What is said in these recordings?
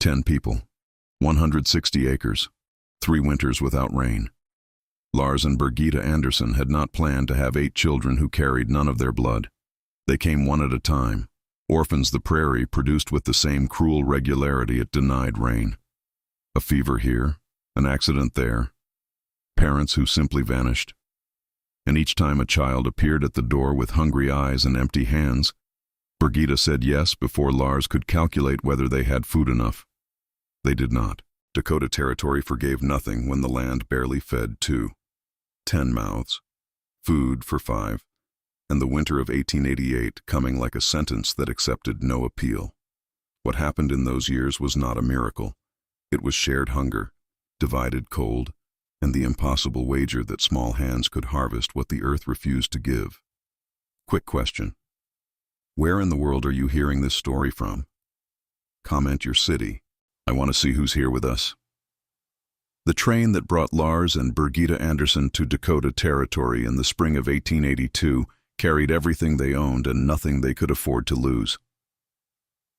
10 people, 160 acres, 3 winters without rain. Lars and Birgitta Andersson had not planned to have 8 children who carried none of their blood. They came one at a time. Orphans the prairie produced with the same cruel regularity it denied rain. A fever here, an accident there, parents who simply vanished. And each time a child appeared at the door with hungry eyes and empty hands, Birgitta said yes before Lars could calculate whether they had food enough. They did not. Dakota Territory forgave nothing when the land barely fed 2. 10 mouths, food for 5, and the winter of 1888 coming like a sentence that accepted no appeal. What happened in those years was not a miracle. It was shared hunger, divided cold, and the impossible wager that small hands could harvest what the earth refused to give. Quick question. Where in the world are you hearing this story from? Comment your city. I want to see who's here with us. The train that brought Lars and Birgitta Andersson to Dakota Territory in the spring of 1882 carried everything they owned and nothing they could afford to lose.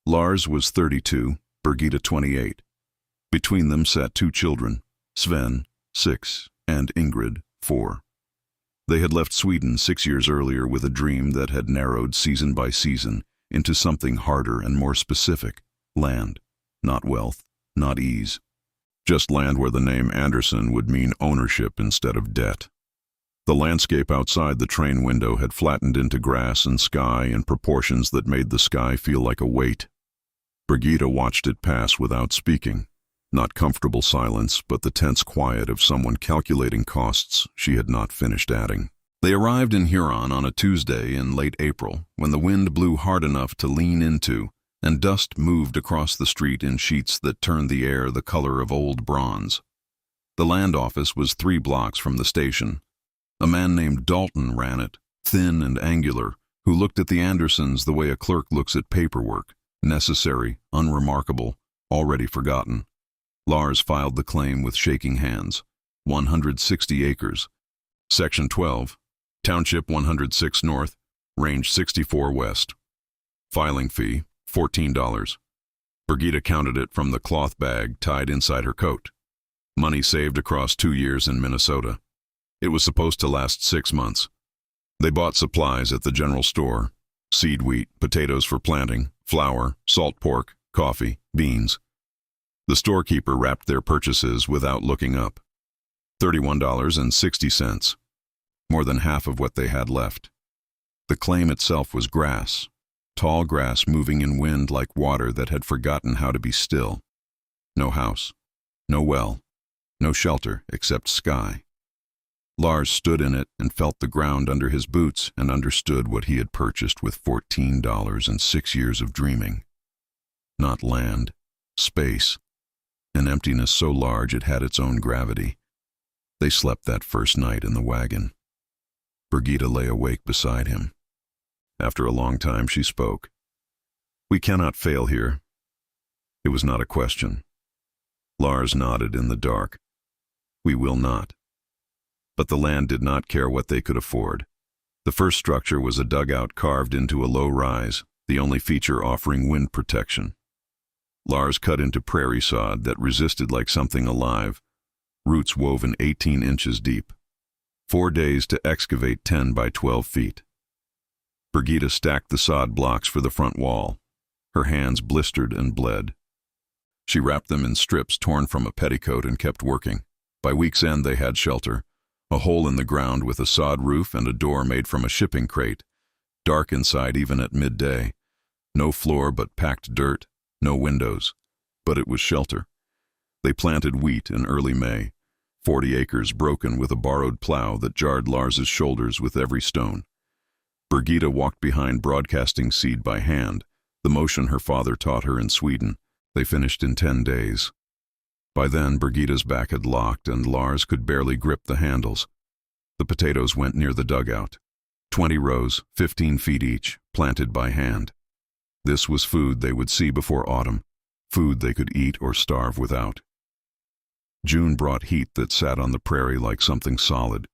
Lars was 32, Birgitta 28. Between them sat 2 children, Sven, 6, and Ingrid, 4. They had left Sweden 6 years earlier with a dream that had narrowed season by season into something harder and more specific: land, not wealth, not ease. Just land where the name Andersson would mean ownership instead of debt. The landscape outside the train window had flattened into grass and sky in proportions that made the sky feel like a weight. Birgitta watched it pass without speaking. Not comfortable silence, but the tense quiet of someone calculating costs she had not finished adding. They arrived in Huron on a Tuesday in late April, when the wind blew hard enough to lean into, and dust moved across the street in sheets that turned the air the color of old bronze. The land office was 3 blocks from the station. A man named Dalton ran it, thin and angular, who looked at the Anderssons the way a clerk looks at paperwork: necessary, unremarkable, already forgotten. Lars filed the claim with shaking hands. 160 acres. Section 12. Township 106 North, Range 64 West. Filing fee, $14. Birgitta counted it from the cloth bag tied inside her coat. Money saved across 2 years in Minnesota. It was supposed to last 6 months. They bought supplies at the general store: seed wheat, potatoes for planting, flour, salt pork, coffee, beans. The storekeeper wrapped their purchases without looking up. $31.60. More than half of what they had left. The claim itself was grass. Tall grass moving in wind like water that had forgotten how to be still. No house. No well. No shelter except sky. Lars stood in it and felt the ground under his boots and understood what he had purchased with $14 and 6 years of dreaming. Not land. Space. An emptiness so large it had its own gravity. They slept that first night in the wagon. Birgitta lay awake beside him. After a long time she spoke. "We cannot fail here." It was not a question. Lars nodded in the dark. "We will not." But the land did not care what they could afford. The first structure was a dugout carved into a low rise, the only feature offering wind protection. Lars cut into prairie sod that resisted like something alive, roots woven 18 inches deep. 4 days to excavate 10 by 12 feet. Birgitta stacked the sod blocks for the front wall. Her hands blistered and bled. She wrapped them in strips torn from a petticoat and kept working. By week's end they had shelter, a hole in the ground with a sod roof and a door made from a shipping crate, dark inside even at midday. No floor but packed dirt, no windows, but it was shelter. They planted wheat in early May, 40 acres broken with a borrowed plow that jarred Lars's shoulders with every stone. Birgitta walked behind broadcasting seed by hand, the motion her father taught her in Sweden. They finished in 10 days. By then, Birgitta's back had locked and Lars could barely grip the handles. The potatoes went near the dugout. 20 rows, 15 feet each, planted by hand. This was food they would see before autumn, food they could eat or starve without. June brought heat that sat on the prairie like something solid.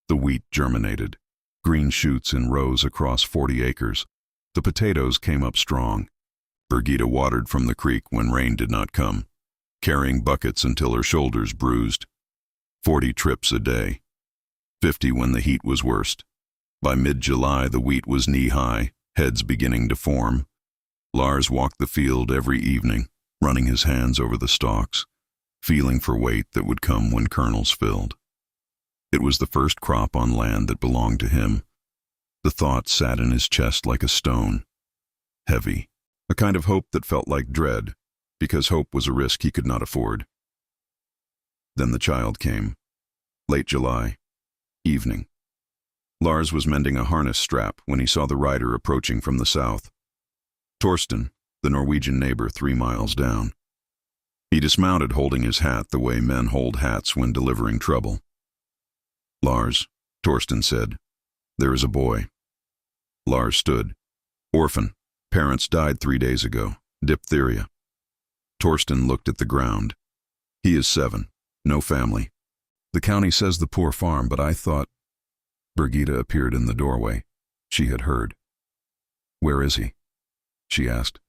The wheat germinated. Green shoots in rows across 40 acres. The potatoes came up strong. Birgitta watered from the creek when rain did not come, carrying buckets until her shoulders bruised. 40 trips a day. 50 when the heat was worst. By mid-July, the wheat was knee-high, heads beginning to form. Lars walked the field every evening, running his hands over the stalks, feeling for weight that would come when kernels filled. It was the first crop on land that belonged to him. The thought sat in his chest like a stone, heavy, a kind of hope that felt like dread, because hope was a risk he could not afford. Then the child came. Late July, evening. Lars was mending a harness strap when he saw the rider approaching from the south. Torsten, the Norwegian neighbor 3 miles down. He dismounted holding his hat the way men hold hats when delivering trouble. "Lars," Torsten said, "there is a boy." Lars stood. "Orphan. Parents died 3 days ago. Diphtheria." Torsten looked at the ground. "He is 7. No family. The county says the poor farm, but I thought—" Birgitta appeared in the doorway. She had heard. "Where is he?" she asked.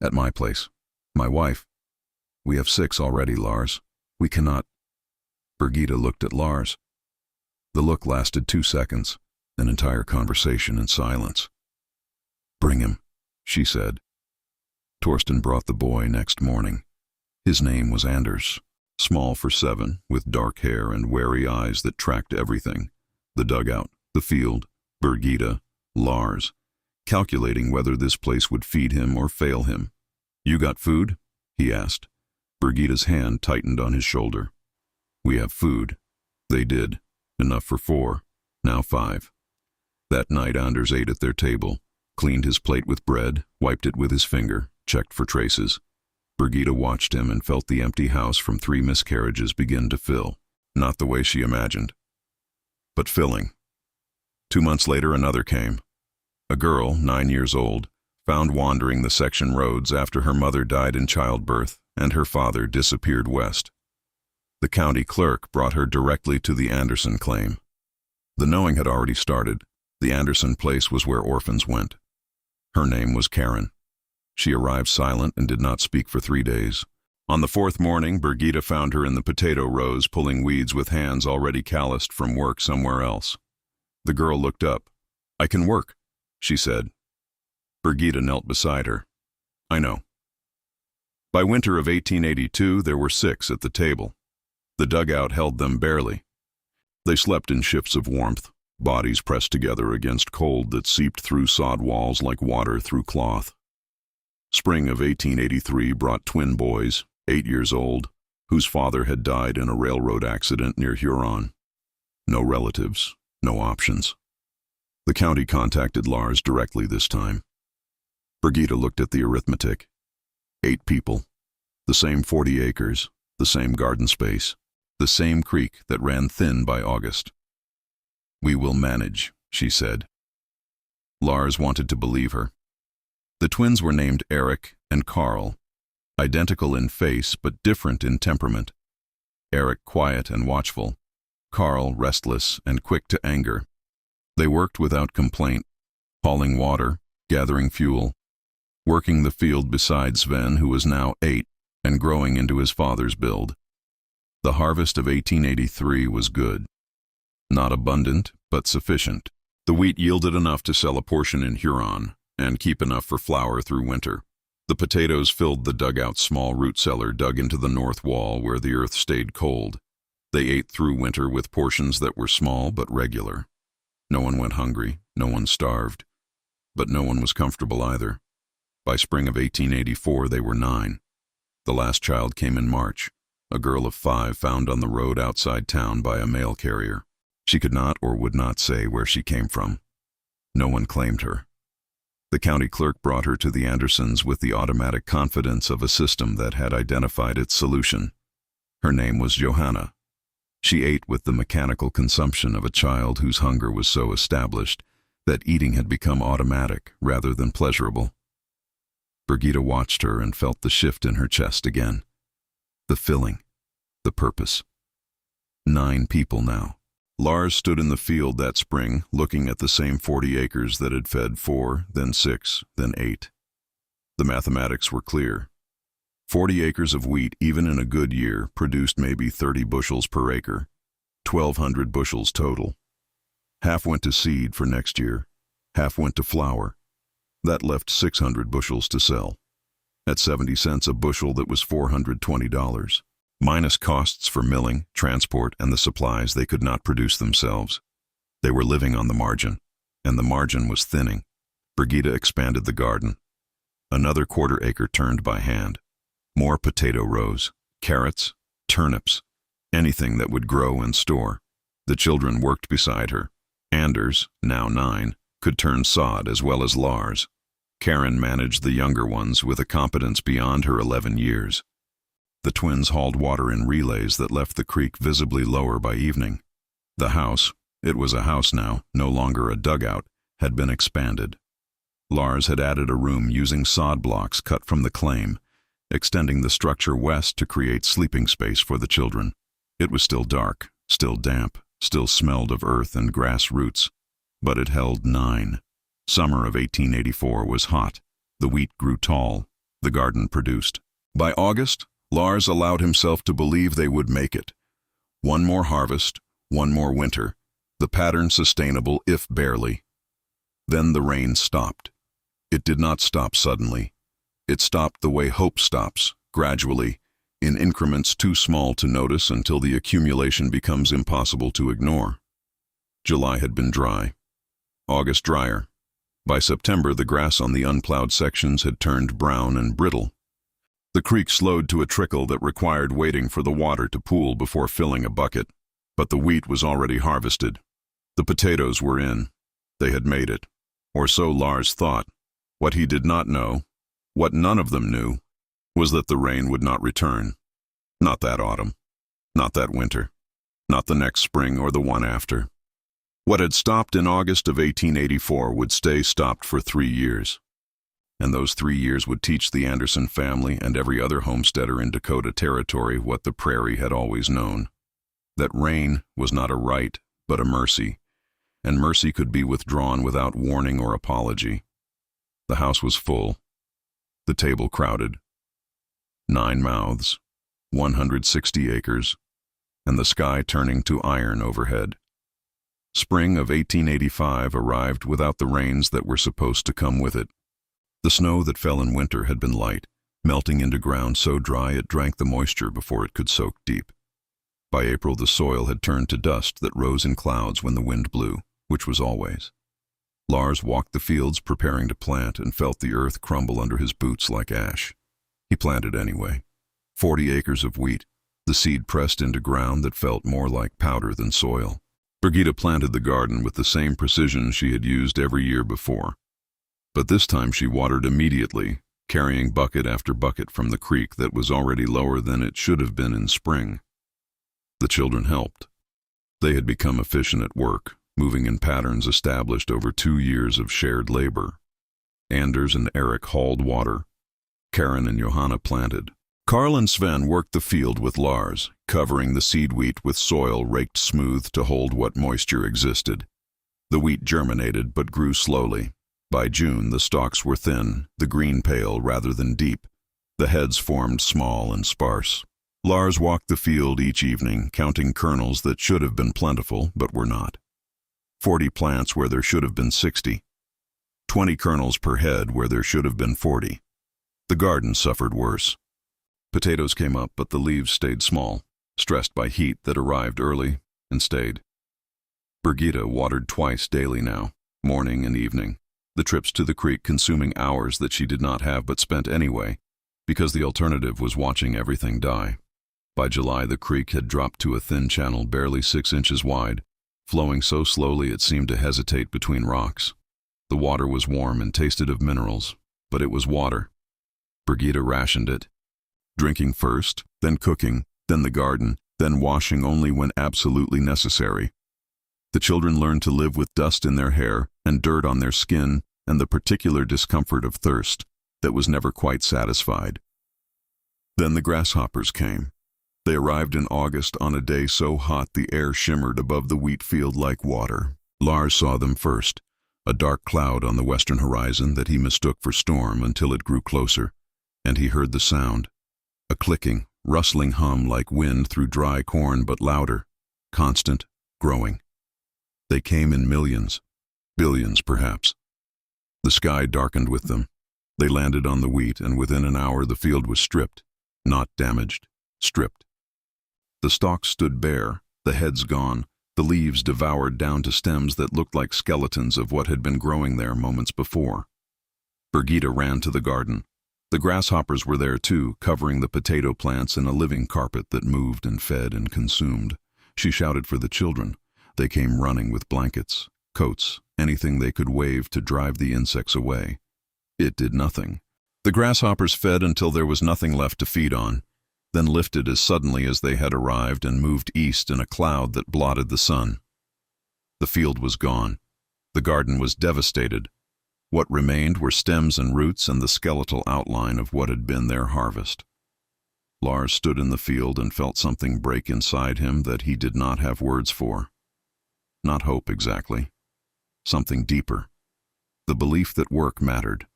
"At my place. My wife. We have 6 already, Lars. We cannot—" Birgitta looked at Lars. The look lasted 2 seconds, an entire conversation in silence. "Bring him," she said. Torsten brought the boy next morning. His name was Anders, small for 7, with dark hair and wary eyes that tracked everything. The dugout, the field, Birgitta, Lars, calculating whether this place would feed him or fail him. "You got food?" he asked. Birgitta's hand tightened on his shoulder. "We have food." They did. Enough for 4, now 5. That night Anders ate at their table, cleaned his plate with bread, wiped it with his finger, checked for traces. Birgitta watched him and felt the empty house from 3 miscarriages begin to fill. Not the way she imagined, but filling. 2 months later another came. A girl, 9 years old, found wandering the section roads after her mother died in childbirth and her father disappeared west. The county clerk brought her directly to the Andersson claim. The knowing had already started. The Andersson place was where orphans went. Her name was Karen. She arrived silent and did not speak for 3 days. On the 4th morning, Birgitta found her in the potato rows pulling weeds with hands already calloused from work somewhere else. The girl looked up. "I can work," she said. Birgitta knelt beside her. "I know." By winter of 1882, there were 6 at the table. The dugout held them barely. They slept in shifts of warmth, bodies pressed together against cold that seeped through sod walls like water through cloth. Spring of 1883 brought twin boys, 8 years old, whose father had died in a railroad accident near Huron. No relatives, no options. The county contacted Lars directly this time. Birgitta looked at the arithmetic. 8 people, the same 40 acres, the same garden space, the same creek that ran thin by August. "We will manage," she said. Lars wanted to believe her. The twins were named Eric and Carl, identical in face but different in temperament. Eric quiet and watchful, Carl restless and quick to anger. They worked without complaint, hauling water, gathering fuel, working the field beside Sven, who was now 8 and growing into his father's build. The harvest of 1883 was good. Not abundant, but sufficient. The wheat yielded enough to sell a portion in Huron and keep enough for flour through winter. The potatoes filled the dugout's small root cellar dug into the north wall where the earth stayed cold. They ate through winter with portions that were small but regular. No one went hungry, no one starved, but no one was comfortable either. By spring of 1884 they were 9. The last child came in March, a girl of 5 found on the road outside town by a mail carrier. She could not or would not say where she came from. No one claimed her. The county clerk brought her to the Anderssons with the automatic confidence of a system that had identified its solution. Her name was Johanna. She ate with the mechanical consumption of a child whose hunger was so established that eating had become automatic rather than pleasurable. Birgitta watched her and felt the shift in her chest again. The filling, the purpose. 9 people now. Lars stood in the field that spring, looking at the same 40 acres that had fed 4, then 6, then 8. The mathematics were clear. 40 acres of wheat, even in a good year, produced maybe 30 bushels per acre, 1,200 bushels total. Half went to seed for next year, half went to flour. That left 600 bushels to sell. At 70 cents a bushel, that was $420. Minus costs for milling, transport, and the supplies they could not produce themselves. They were living on the margin, and the margin was thinning. Birgitta expanded the garden. Another quarter-acre turned by hand. More potato rows, carrots, turnips, anything that would grow and store. The children worked beside her. Anders, now 9, could turn sod as well as Lars. Karen managed the younger ones with a competence beyond her 11 years. The twins hauled water in relays that left the creek visibly lower by evening. The house, it was a house now, no longer a dugout, had been expanded. Lars had added a room using sod blocks cut from the claim, extending the structure west to create sleeping space for the children. It was still dark, still damp, still smelled of earth and grass roots, but it held 9. Summer of 1884 was hot. The wheat grew tall. The garden produced. By August, Lars allowed himself to believe they would make it. One more harvest, one more winter, the pattern sustainable if barely. Then the rain stopped. It did not stop suddenly. It stopped the way hope stops, gradually, in increments too small to notice until the accumulation becomes impossible to ignore. July had been dry. August drier. By September, the grass on the unplowed sections had turned brown and brittle. The creek slowed to a trickle that required waiting for the water to pool before filling a bucket. But the wheat was already harvested. The potatoes were in. They had made it. Or so Lars thought. What he did not know, what none of them knew, was that the rain would not return. Not that autumn. Not that winter. Not the next spring or the one after. What had stopped in August of 1884 would stay stopped for 3 years. And those 3 years would teach the Andersson family and every other homesteader in Dakota Territory what the prairie had always known. That rain was not a right, but a mercy, and mercy could be withdrawn without warning or apology. The house was full. The table crowded. 9 mouths, 160 acres, and the sky turning to iron overhead. Spring of 1885 arrived without the rains that were supposed to come with it. The snow that fell in winter had been light, melting into ground so dry it drank the moisture before it could soak deep. By April, the soil had turned to dust that rose in clouds when the wind blew, which was always. Lars walked the fields preparing to plant and felt the earth crumble under his boots like ash. He planted anyway. 40 acres of wheat, the seed pressed into ground that felt more like powder than soil. Birgitta planted the garden with the same precision she had used every year before. But this time she watered immediately, carrying bucket after bucket from the creek that was already lower than it should have been in spring. The children helped. They had become efficient at work, moving in patterns established over 2 years of shared labor. Anders and Eric hauled water. Karen and Johanna planted. Carl and Sven worked the field with Lars, covering the seed wheat with soil raked smooth to hold what moisture existed. The wheat germinated but grew slowly. By June, the stalks were thin, the green pale rather than deep. The heads formed small and sparse. Lars walked the field each evening, counting kernels that should have been plentiful but were not. 40 plants where there should have been 60. 20 kernels per head where there should have been 40. The garden suffered worse. Potatoes came up, but the leaves stayed small, stressed by heat that arrived early and stayed. Birgitta watered twice daily now, morning and evening, the trips to the creek consuming hours that she did not have but spent anyway, because the alternative was watching everything die. By July, the creek had dropped to a thin channel barely 6 inches wide, flowing so slowly it seemed to hesitate between rocks. The water was warm and tasted of minerals, but it was water. Birgitta rationed it, drinking first, then cooking, then the garden, then washing only when absolutely necessary. The children learned to live with dust in their hair and dirt on their skin and the particular discomfort of thirst that was never quite satisfied. Then the grasshoppers came. They arrived in August on a day so hot the air shimmered above the wheat field like water. Lars saw them first, a dark cloud on the western horizon that he mistook for storm until it grew closer, and he heard the sound, a clicking, rustling hum like wind through dry corn, but louder, constant, growing. They came in millions, billions perhaps. The sky darkened with them. They landed on the wheat, and within an hour the field was stripped, not damaged, stripped. The stalks stood bare, the heads gone, the leaves devoured down to stems that looked like skeletons of what had been growing there moments before. Birgitta ran to the garden. The grasshoppers were there too, covering the potato plants in a living carpet that moved and fed and consumed. She shouted for the children. They came running with blankets, coats, anything they could wave to drive the insects away. It did nothing. The grasshoppers fed until there was nothing left to feed on, then lifted as suddenly as they had arrived and moved east in a cloud that blotted the sun. The field was gone. The garden was devastated. What remained were stems and roots and the skeletal outline of what had been their harvest. Lars stood in the field and felt something break inside him that he did not have words for. Not hope exactly. Something deeper. The belief that work mattered.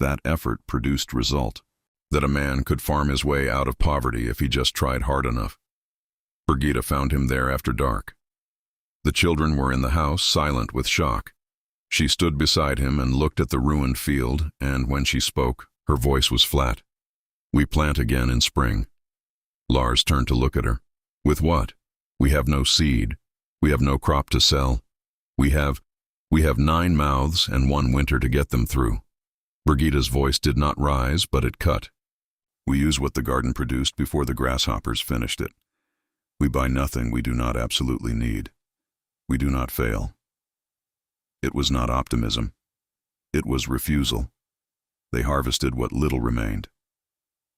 That effort produced result. That a man could farm his way out of poverty if he just tried hard enough. Birgitta found him there after dark. The children were in the house, silent with shock. She stood beside him and looked at the ruined field, and when she spoke, her voice was flat. "We plant again in spring." Lars turned to look at her. "With what? We have no seed. We have no crop to sell. We have 9 mouths and 1 winter to get them through." Birgitta's voice did not rise, but it cut. "We use what the garden produced before the grasshoppers finished it. We buy nothing we do not absolutely need. We do not fail." It was not optimism. It was refusal. They harvested what little remained.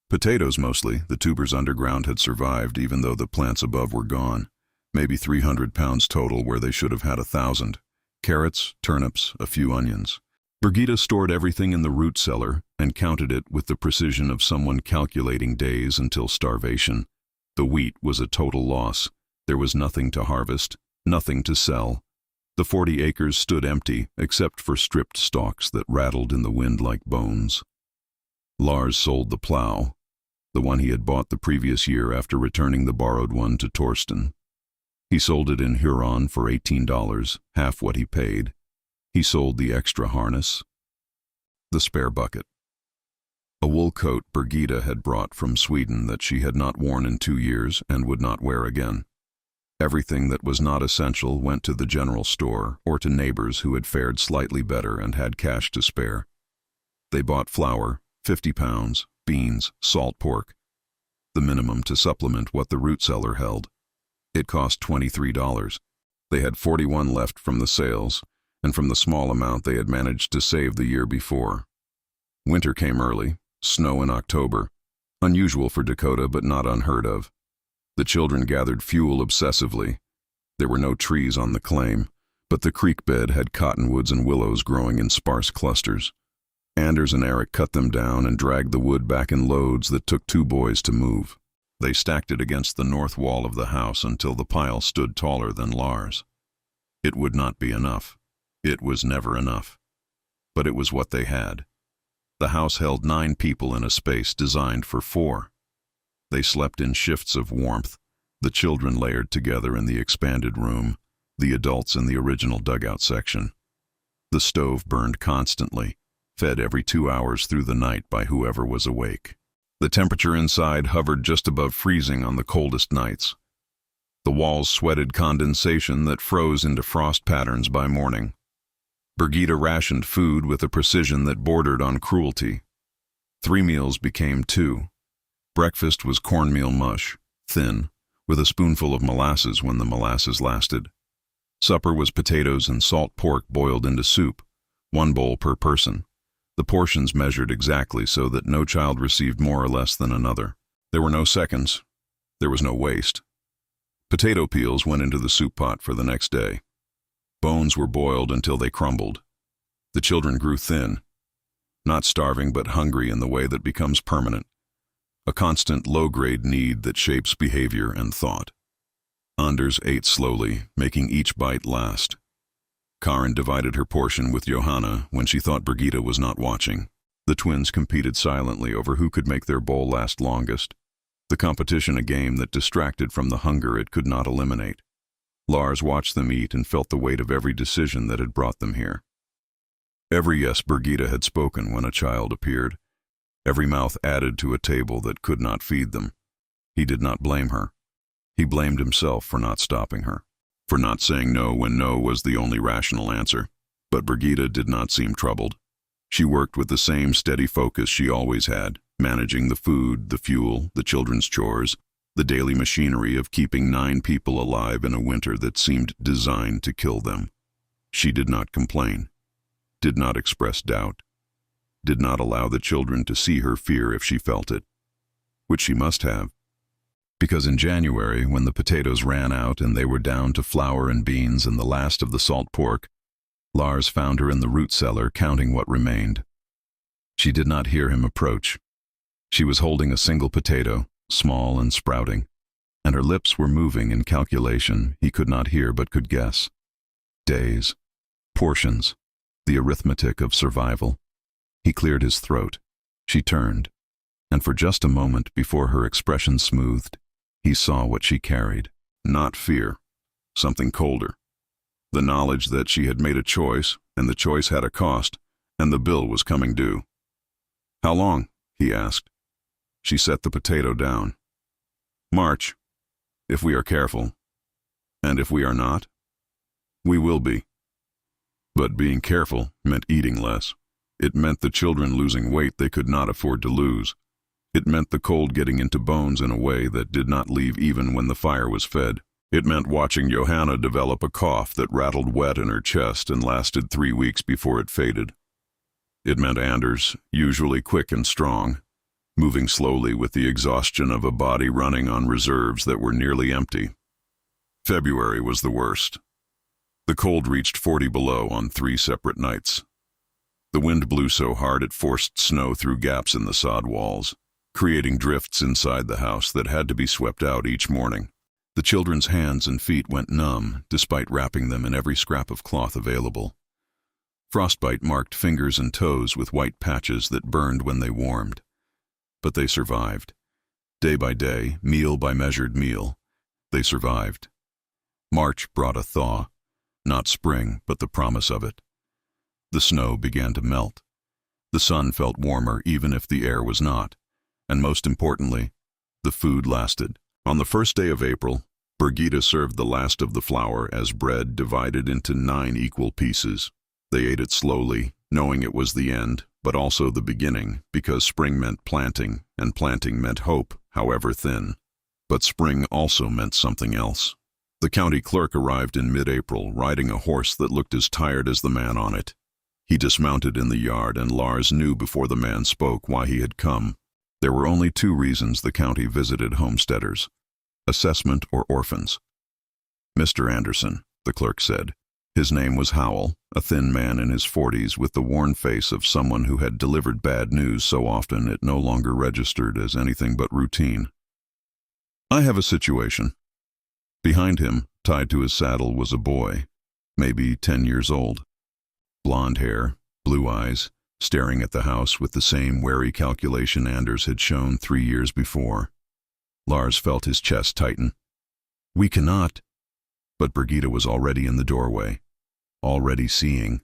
Potatoes mostly. The tubers underground had survived even though the plants above were gone. Maybe 300 pounds total where they should have had 1,000. Carrots, turnips, a few onions. Birgitta stored everything in the root cellar and counted it with the precision of someone calculating days until starvation. The wheat was a total loss. There was nothing to harvest, nothing to sell. The 40 acres stood empty except for stripped stalks that rattled in the wind like bones. Lars sold the plow, the one he had bought the previous year after returning the borrowed one to Torsten. He sold it in Huron for $18, half what he paid. He sold the extra harness, the spare bucket. A wool coat Birgitta had brought from Sweden that she had not worn in 2 years and would not wear again. Everything that was not essential went to the general store or to neighbors who had fared slightly better and had cash to spare. They bought flour, 50 pounds, beans, salt pork, the minimum to supplement what the root cellar held. It cost $23. They had 41 left from the sales, and from the small amount they had managed to save the year before. Winter came early, snow in October, unusual for Dakota but not unheard of. The children gathered fuel obsessively. There were no trees on the claim, but the creek bed had cottonwoods and willows growing in sparse clusters. Anders and Eric cut them down and dragged the wood back in loads that took 2 boys to move. They stacked it against the north wall of the house until the pile stood taller than Lars. It would not be enough. It was never enough. But it was what they had. The house held 9 people in a space designed for 4. They slept in shifts of warmth, the children layered together in the expanded room, the adults in the original dugout section. The stove burned constantly, fed every 2 hours through the night by whoever was awake. The temperature inside hovered just above freezing on the coldest nights. The walls sweated condensation that froze into frost patterns by morning. Birgitta rationed food with a precision that bordered on cruelty. 3 meals became 2. Breakfast was cornmeal mush, thin, with a spoonful of molasses when the molasses lasted. Supper was potatoes and salt pork boiled into soup, 1 bowl per person. The portions measured exactly so that no child received more or less than another. There were no seconds. There was no waste. Potato peels went into the soup pot for the next day. Bones were boiled until they crumbled. The children grew thin, not starving but hungry in the way that becomes permanent, a constant low-grade need that shapes behavior and thought. Anders ate slowly, making each bite last. Karin divided her portion with Johanna when she thought Birgitta was not watching. The twins competed silently over who could make their bowl last longest. The competition a game that distracted from the hunger it could not eliminate. Lars watched them eat and felt the weight of every decision that had brought them here. Every yes Birgitta had spoken when a child appeared. Every mouth added to a table that could not feed them. He did not blame her. He blamed himself for not stopping her, for not saying no when no was the only rational answer. But Birgitta did not seem troubled. She worked with the same steady focus she always had, managing the food, the fuel, the children's chores, the daily machinery of keeping 9 people alive in a winter that seemed designed to kill them. She did not complain, did not express doubt, did not allow the children to see her fear if she felt it, which she must have. Because in January, when the potatoes ran out and they were down to flour and beans and the last of the salt pork, Lars found her in the root cellar counting what remained. She did not hear him approach. She was holding a single potato, small and sprouting, and her lips were moving in calculation he could not hear but could guess. Days, portions, the arithmetic of survival. He cleared his throat. She turned, and for just a moment before her expression smoothed, he saw what she carried. Not fear, something colder. The knowledge that she had made a choice, and the choice had a cost, and the bill was coming due. "How long?" he asked. She set the potato down. "March, if we are careful. And if we are not, we will be." But being careful meant eating less. It meant the children losing weight they could not afford to lose. It meant the cold getting into bones in a way that did not leave even when the fire was fed. It meant watching Johanna develop a cough that rattled wet in her chest and lasted 3 weeks before it faded. It meant Anders, usually quick and strong, moving slowly with the exhaustion of a body running on reserves that were nearly empty. February was the worst. The cold reached 40 below on 3 separate nights. The wind blew so hard it forced snow through gaps in the sod walls, creating drifts inside the house that had to be swept out each morning. The children's hands and feet went numb, despite wrapping them in every scrap of cloth available. Frostbite marked fingers and toes with white patches that burned when they warmed. But they survived. Day by day, meal by measured meal, they survived. March brought a thaw, not spring, but the promise of it. The snow began to melt. The sun felt warmer even if the air was not. And most importantly, the food lasted. On the first day of April, Birgitta served the last of the flour as bread divided into 9 equal pieces. They ate it slowly, knowing it was the end, but also the beginning, because spring meant planting, and planting meant hope, however thin. But spring also meant something else. The county clerk arrived in mid-April, riding a horse that looked as tired as the man on it. He dismounted in the yard, and Lars knew before the man spoke why he had come. There were only 2 reasons the county visited homesteaders: assessment or orphans. "Mr. Andersson," the clerk said. His name was Howell, a thin man in his 40s with the worn face of someone who had delivered bad news so often it no longer registered as anything but routine. "I have a situation." Behind him, tied to his saddle, was a boy, maybe 10 years old. Blonde hair, blue eyes, staring at the house with the same wary calculation Anders had shown 3 years before. Lars felt his chest tighten. "We cannot." But Birgitta was already in the doorway, already seeing,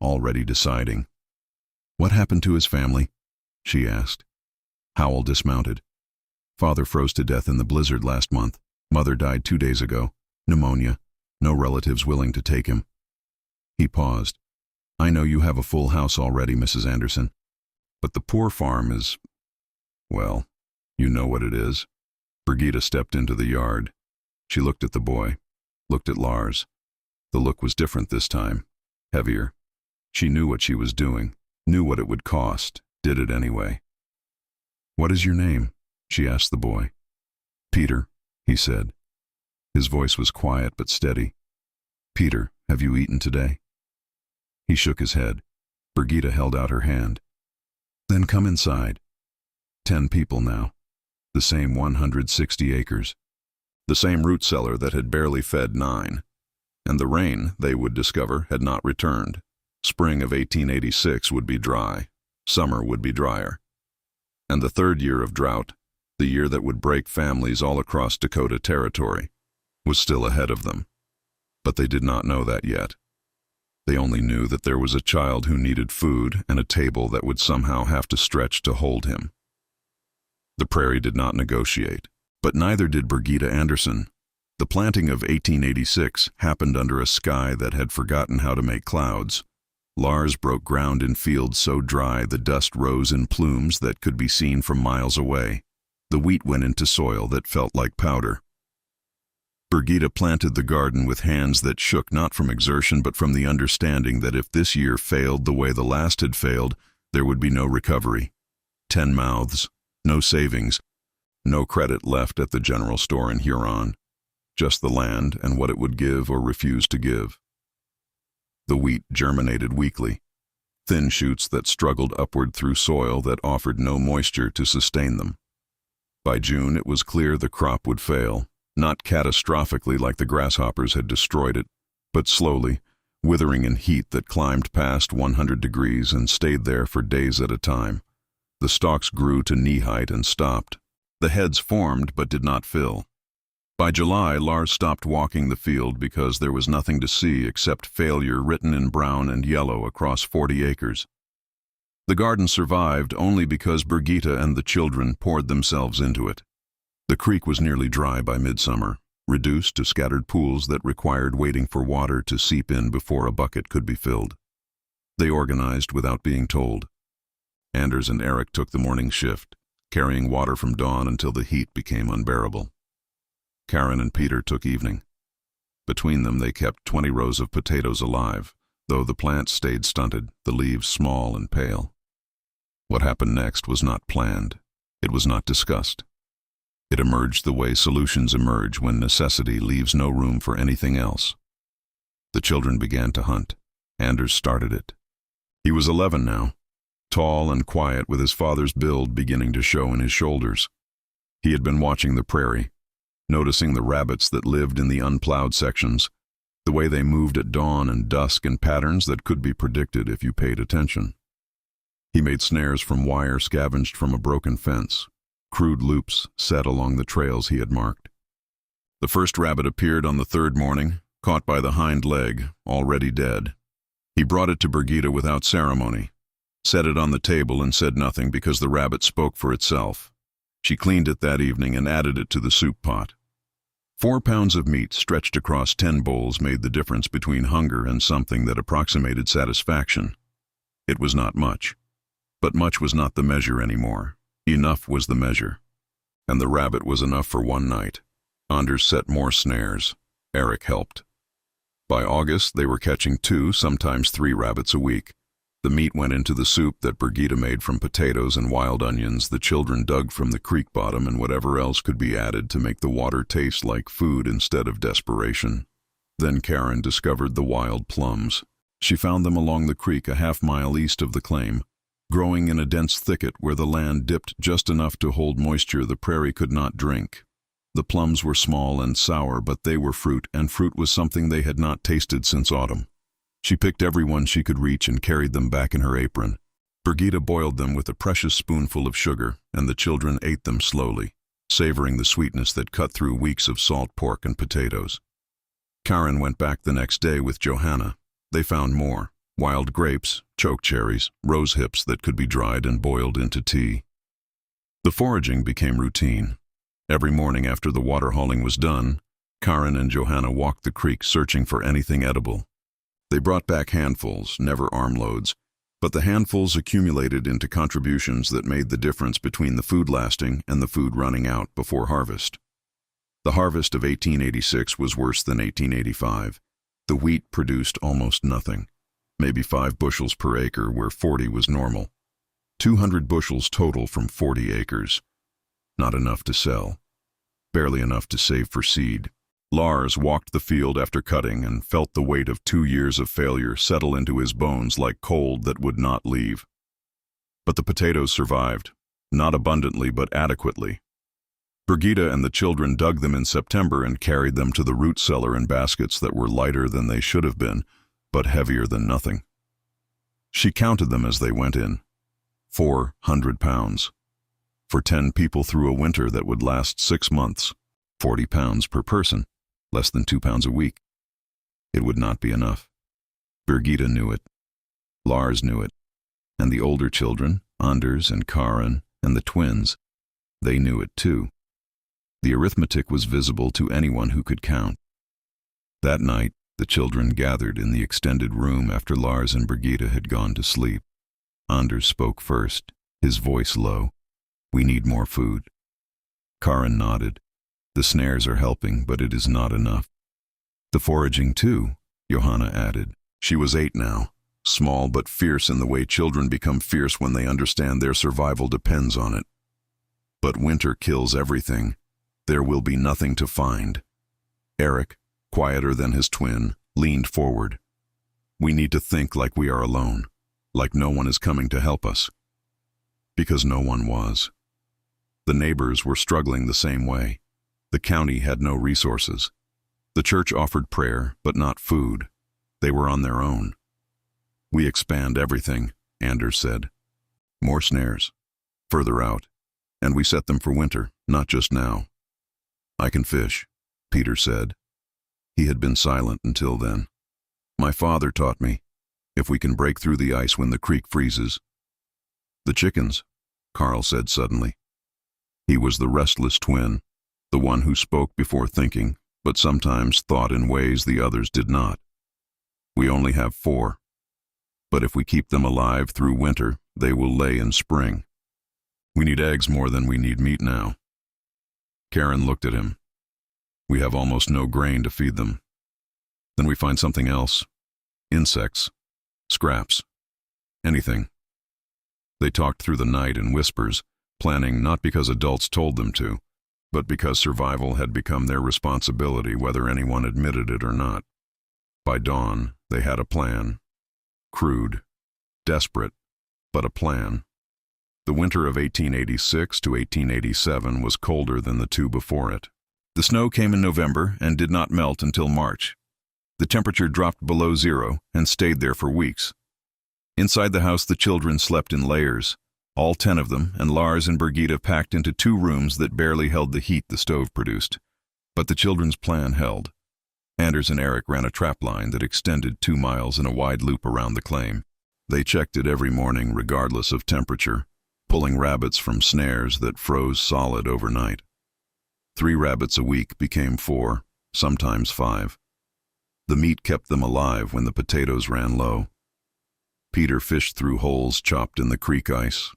already deciding. "What happened to his family?" she asked. Howell dismounted. "Father froze to death in the blizzard last month. Mother died 2 days ago. Pneumonia. No relatives willing to take him." He paused. "I know you have a full house already, Mrs. Andersson. But the poor farm is, well, you know what it is." Birgitta stepped into the yard. She looked at the boy, looked at Lars. The look was different this time, heavier. She knew what she was doing, knew what it would cost, did it anyway. "What is your name?" she asked the boy. "Peter," he said. His voice was quiet but steady. "Peter, have you eaten today?" He shook his head. Birgitta held out her hand. "Then come inside. 10 people now. The same 160 acres. The same root cellar that had barely fed 9. and the rain, they would discover, had not returned. Spring of 1886 would be dry, summer would be drier. And the third year of drought, the year that would break families all across Dakota Territory, was still ahead of them. But they did not know that yet. They only knew that there was a child who needed food and a table that would somehow have to stretch to hold him. The prairie did not negotiate, but neither did Birgitta Andersson. The planting of 1886 happened under a sky that had forgotten how to make clouds. Lars broke ground in fields so dry the dust rose in plumes that could be seen from miles away. The wheat went into soil that felt like powder. Birgitta planted the garden with hands that shook not from exertion but from the understanding that if this year failed the way the last had failed, there would be no recovery. 10 mouths, no savings, no credit left at the general store in Huron. Just the land and what it would give or refuse to give. The wheat germinated weakly, thin shoots that struggled upward through soil that offered no moisture to sustain them. By June it was clear the crop would fail, not catastrophically like the grasshoppers had destroyed it, but slowly, withering in heat that climbed past 100 degrees and stayed there for days at a time. The stalks grew to knee height and stopped. The heads formed but did not fill. By July, Lars stopped walking the field because there was nothing to see except failure written in brown and yellow across 40 acres. The garden survived only because Birgitta and the children poured themselves into it. The creek was nearly dry by midsummer, reduced to scattered pools that required waiting for water to seep in before a bucket could be filled. They organized without being told. Anders and Eric took the morning shift, carrying water from dawn until the heat became unbearable. Karen and Peter took evening. Between them they kept 20 rows of potatoes alive, though the plants stayed stunted, the leaves small and pale. What happened next was not planned. It was not discussed. It emerged the way solutions emerge when necessity leaves no room for anything else. The children began to hunt. Anders started it. He was 11 now, tall and quiet with his father's build beginning to show in his shoulders. He had been watching the prairie, noticing the rabbits that lived in the unplowed sections, the way they moved at dawn and dusk in patterns that could be predicted if you paid attention. He made snares from wire scavenged from a broken fence, crude loops set along the trails he had marked. The first rabbit appeared on the third morning, caught by the hind leg, already dead. He brought it to Birgitta without ceremony, set it on the table and said nothing because the rabbit spoke for itself. She cleaned it that evening and added it to the soup pot. 4 pounds of meat stretched across 10 bowls made the difference between hunger and something that approximated satisfaction. It was not much, but much was not the measure anymore. Enough was the measure. And the rabbit was enough for one night. Anders set more snares. Eric helped. By August, they were catching 2, sometimes 3 rabbits a week. The meat went into the soup that Birgitta made from potatoes and wild onions the children dug from the creek bottom and whatever else could be added to make the water taste like food instead of desperation. Then Karen discovered the wild plums. She found them along the creek a half-mile east of the claim, growing in a dense thicket where the land dipped just enough to hold moisture the prairie could not drink. The plums were small and sour, but they were fruit, and fruit was something they had not tasted since autumn. She picked every one she could reach and carried them back in her apron. Birgitta boiled them with a precious spoonful of sugar, and the children ate them slowly, savoring the sweetness that cut through weeks of salt pork and potatoes. Karen went back the next day with Johanna. They found more: wild grapes, chokecherries, rose hips that could be dried and boiled into tea. The foraging became routine. Every morning after the water hauling was done, Karen and Johanna walked the creek searching for anything edible. They brought back handfuls, never armloads, but the handfuls accumulated into contributions that made the difference between the food lasting and the food running out before harvest. The harvest of 1886 was worse than 1885. The wheat produced almost nothing, maybe 5 bushels per acre where 40 was normal. 200 bushels total from 40 acres. Not enough to sell. Barely enough to save for seed. Lars walked the field after cutting and felt the weight of 2 years of failure settle into his bones like cold that would not leave. But the potatoes survived, not abundantly but adequately. Birgitta and the children dug them in September and carried them to the root cellar in baskets that were lighter than they should have been, but heavier than nothing. She counted them as they went in. 400 pounds. For 10 people through a winter that would last 6 months. 40 pounds per person, less than 2 pounds a week. It would not be enough. Birgitta knew it. Lars knew it. And the older children, Anders and Karin, and the twins, they knew it too. The arithmetic was visible to anyone who could count. That night, the children gathered in the extended room after Lars and Birgitta had gone to sleep. Anders spoke first, his voice low. "We need more food." Karin nodded. "The snares are helping, but it is not enough." "The foraging too," Johanna added. She was 8 now, small but fierce in the way children become fierce when they understand their survival depends on it. But winter kills everything. There will be nothing to find. Eric, quieter than his twin, leaned forward. "We need to think like we are alone, like no one is coming to help us." Because no one was. The neighbors were struggling the same way. The county had no resources. The church offered prayer, but not food. They were on their own. "We expand everything," Anders said. "More snares. Further out. And we set them for winter, not just now." "I can fish," Peter said. He had been silent until then. "My father taught me. If we can break through the ice when the creek freezes." "The chickens," Carl said suddenly. He was the restless twin, the one who spoke before thinking, but sometimes thought in ways the others did not. "We only have 4. But if we keep them alive through winter, they will lay in spring. We need eggs more than we need meat now." Karin looked at him. "We have almost no grain to feed them. Then we find something else. Insects. Scraps. Anything." They talked through the night in whispers, planning not because adults told them to, but because survival had become their responsibility whether anyone admitted it or not. By dawn, they had a plan. Crude. Desperate. But a plan. The winter of 1886 to 1887 was colder than the 2 before it. The snow came in November and did not melt until March. The temperature dropped below 0 and stayed there for weeks. Inside the house, the children slept in layers, all 10 of them, and Lars and Birgitta packed into 2 rooms that barely held the heat the stove produced. But the children's plan held. Anders and Eric ran a trap line that extended 2 miles in a wide loop around the claim. They checked it every morning regardless of temperature, pulling rabbits from snares that froze solid overnight. 3 rabbits a week became 4, sometimes 5. The meat kept them alive when the potatoes ran low. Peter fished through holes chopped in the creek ice.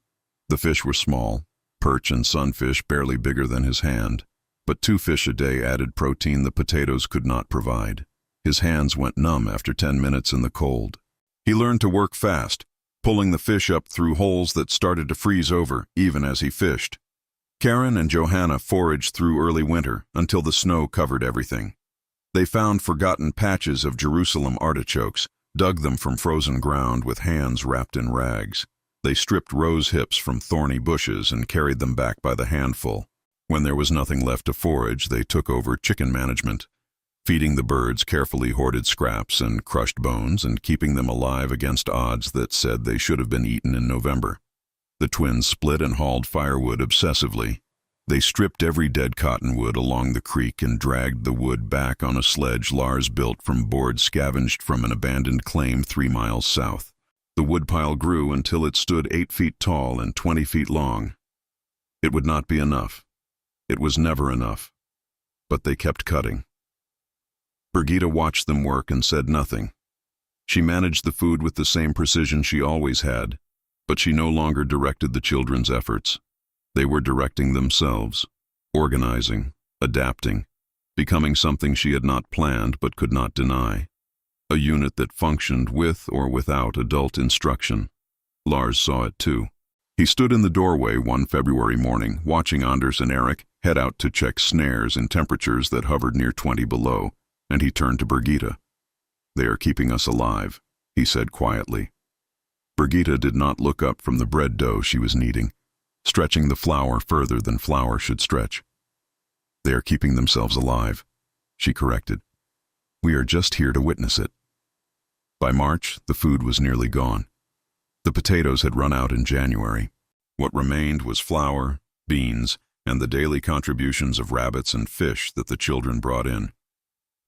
The fish were small, perch and sunfish barely bigger than his hand, but 2 fish a day added protein the potatoes could not provide. His hands went numb after 10 minutes in the cold. He learned to work fast, pulling the fish up through holes that started to freeze over even as he fished. Karin and Johanna foraged through early winter until the snow covered everything. They found forgotten patches of Jerusalem artichokes, dug them from frozen ground with hands wrapped in rags. They stripped rose hips from thorny bushes and carried them back by the handful. When there was nothing left to forage, they took over chicken management, feeding the birds carefully hoarded scraps and crushed bones and keeping them alive against odds that said they should have been eaten in November. The twins split and hauled firewood obsessively. They stripped every dead cottonwood along the creek and dragged the wood back on a sledge Lars built from boards scavenged from an abandoned claim 3 miles south. The woodpile grew until it stood 8 feet tall and 20 feet long. It would not be enough. It was never enough. But they kept cutting. Birgitta watched them work and said nothing. She managed the food with the same precision she always had, but she no longer directed the children's efforts. They were directing themselves, organizing, adapting, becoming something she had not planned but could not deny. A unit that functioned with or without adult instruction. Lars saw it too. He stood in the doorway one February morning, watching Anders and Eric head out to check snares in temperatures that hovered near 20 below, and he turned to Birgitta. "They are keeping us alive," he said quietly. Birgitta did not look up from the bread dough she was kneading, stretching the flour further than flour should stretch. They are keeping themselves alive, she corrected. We are just here to witness it. By March, the food was nearly gone. The potatoes had run out in January. What remained was flour, beans, and the daily contributions of rabbits and fish that the children brought in.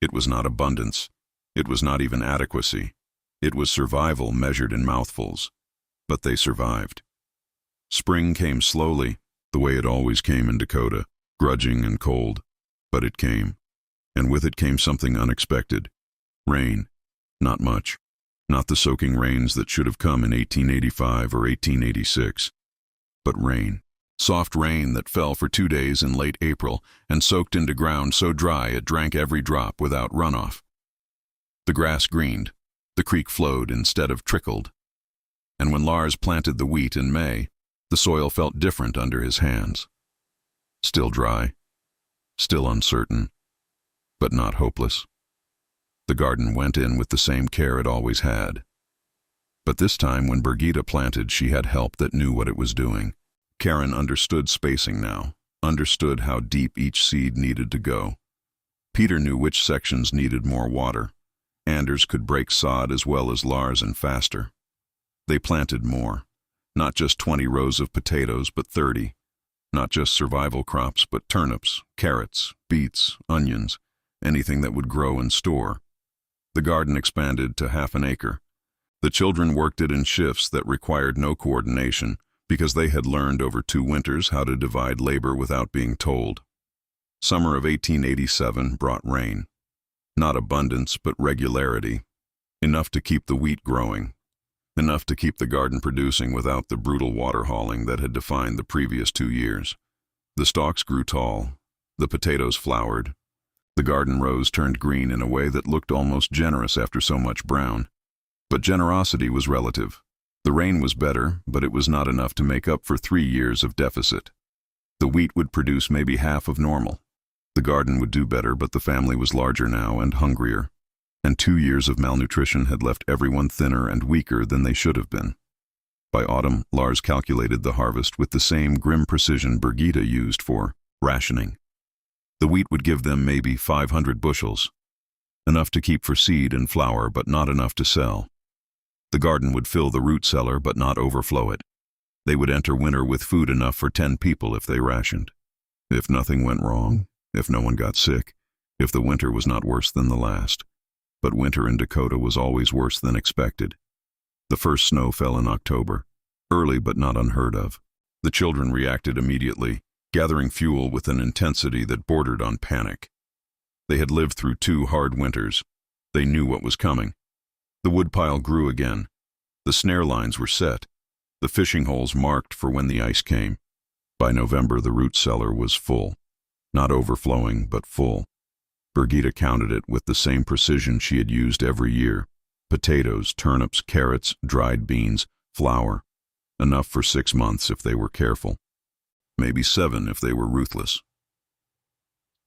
It was not abundance. It was not even adequacy. It was survival measured in mouthfuls. But they survived. Spring came slowly, the way it always came in Dakota, grudging and cold. But it came. And with it came something unexpected. Rain. Not much. Not the soaking rains that should have come in 1885 or 1886. But rain. Soft rain that fell for 2 days in late April and soaked into ground so dry it drank every drop without runoff. The grass greened. The creek flowed instead of trickled. And when Lars planted the wheat in May, the soil felt different under his hands. Still dry. Still uncertain. But not hopeless. The garden went in with the same care it always had. But this time when Birgitta planted, she had help that knew what it was doing. Karen understood spacing now, understood how deep each seed needed to go. Peter knew which sections needed more water. Anders could break sod as well as Lars and faster. They planted more. Not just 20 rows of potatoes, but 30. Not just survival crops, but turnips, carrots, beets, onions, anything that would grow and store. The garden expanded to half an acre. The children worked it in shifts that required no coordination, because they had learned over 2 winters how to divide labor without being told. Summer of 1887 brought rain. Not abundance, but regularity. Enough to keep the wheat growing. Enough to keep the garden producing without the brutal water hauling that had defined the previous 2 years. The stalks grew tall. The potatoes flowered. The garden rows turned green in a way that looked almost generous after so much brown. But generosity was relative. The rain was better, but it was not enough to make up for 3 years of deficit. The wheat would produce maybe half of normal. The garden would do better, but the family was larger now and hungrier. And 2 years of malnutrition had left everyone thinner and weaker than they should have been. By autumn, Lars calculated the harvest with the same grim precision Birgitta used for rationing. The wheat would give them maybe 500 bushels. Enough to keep for seed and flour, but not enough to sell. The garden would fill the root cellar, but not overflow it. They would enter winter with food enough for 10 people if they rationed. If nothing went wrong, if no one got sick, if the winter was not worse than the last. But winter in Dakota was always worse than expected. The first snow fell in October, early but not unheard of. The children reacted immediately, gathering fuel with an intensity that bordered on panic. They had lived through 2 hard winters. They knew what was coming. The woodpile grew again. The snare lines were set. The fishing holes marked for when the ice came. By November, the root cellar was full. Not overflowing, but full. Birgitta counted it with the same precision she had used every year. Potatoes, turnips, carrots, dried beans, flour. Enough for 6 months if they were careful. Maybe 7 if they were ruthless.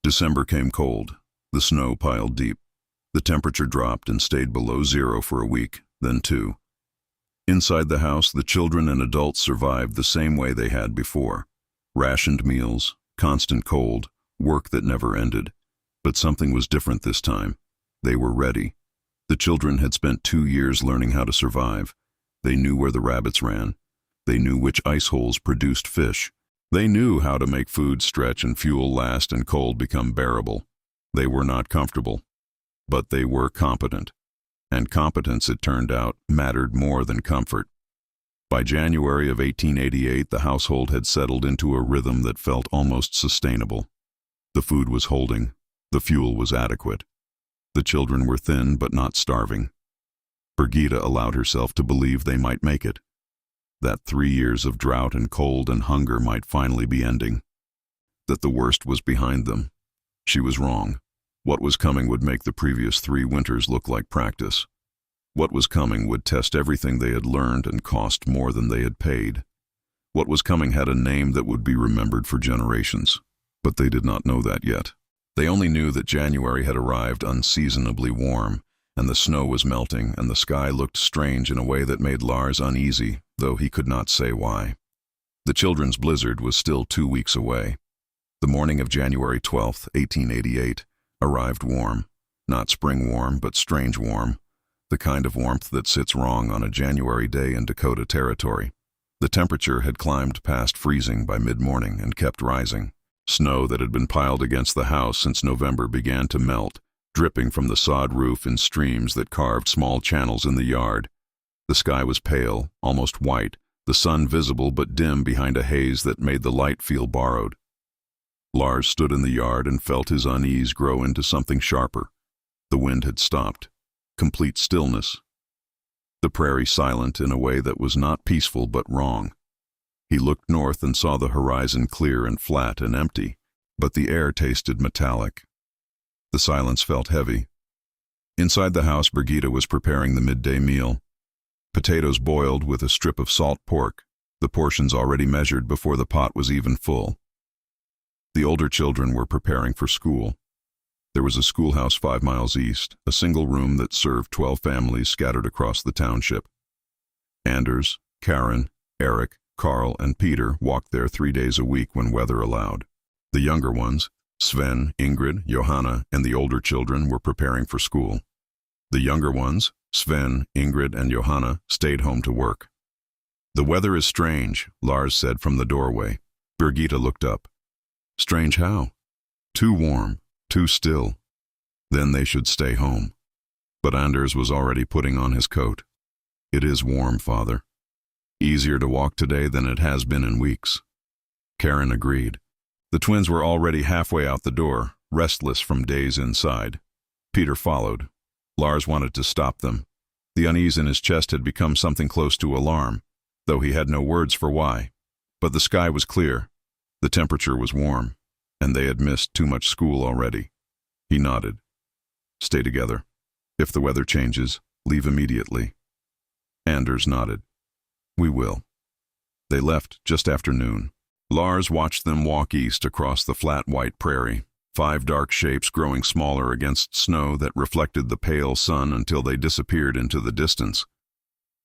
December came cold. The snow piled deep. The temperature dropped and stayed below 0 for a week, then 2. Inside the house, the children and adults survived the same way they had before. Rationed meals, constant cold, work that never ended. But something was different this time. They were ready. The children had spent 2 years learning how to survive. They knew where the rabbits ran. They knew which ice holes produced fish. They knew how to make food stretch and fuel last and cold become bearable. They were not comfortable. But they were competent. And competence, it turned out, mattered more than comfort. By January of 1888, the household had settled into a rhythm that felt almost sustainable. The food was holding. The fuel was adequate. The children were thin but not starving. Birgitta allowed herself to believe they might make it. That 3 years of drought and cold and hunger might finally be ending. That the worst was behind them. She was wrong. What was coming would make the previous 3 winters look like practice. What was coming would test everything they had learned and cost more than they had paid. What was coming had a name that would be remembered for generations. But they did not know that yet. They only knew that January had arrived unseasonably warm, and the snow was melting, and the sky looked strange in a way that made Lars uneasy, though he could not say why. The children's blizzard was still 2 weeks away. The morning of January 12, 1888, arrived warm. Not spring warm, but strange warm. The kind of warmth that sits wrong on a January day in Dakota Territory. The temperature had climbed past freezing by mid-morning and kept rising. Snow that had been piled against the house since November began to melt, dripping from the sod roof in streams that carved small channels in the yard. The sky was pale, almost white, the sun visible but dim behind a haze that made the light feel borrowed. Lars stood in the yard and felt his unease grow into something sharper. The wind had stopped. Complete stillness. The prairie silent in a way that was not peaceful but wrong. He looked north and saw the horizon clear and flat and empty, but the air tasted metallic. The silence felt heavy. Inside the house, Birgitta was preparing the midday meal. Potatoes boiled with a strip of salt pork, the portions already measured before the pot was even full. The older children were preparing for school. There was a schoolhouse 5 miles east, a single room that served 12 families scattered across the township. Anders, Karen, Eric, Carl, and Peter walked there 3 days a week when weather allowed. The younger ones, Sven, Ingrid, Johanna, and the older children were preparing for school. The younger ones, Sven, Ingrid, and Johanna, stayed home to work. "The weather is strange," Lars said from the doorway. Birgitta looked up. "Strange how?" "Too warm, too still. Then they should stay home." But Anders was already putting on his coat. "It is warm, Father. Easier to walk today than it has been in weeks." Karen agreed. The twins were already halfway out the door, restless from days inside. Peter followed. Lars wanted to stop them. The unease in his chest had become something close to alarm, though he had no words for why. But the sky was clear. The temperature was warm, and they had missed too much school already. He nodded. "Stay together. If the weather changes, leave immediately." Anders nodded. "We will." They left just after noon. Lars watched them walk east across the flat white prairie, 5 dark shapes growing smaller against snow that reflected the pale sun until they disappeared into the distance.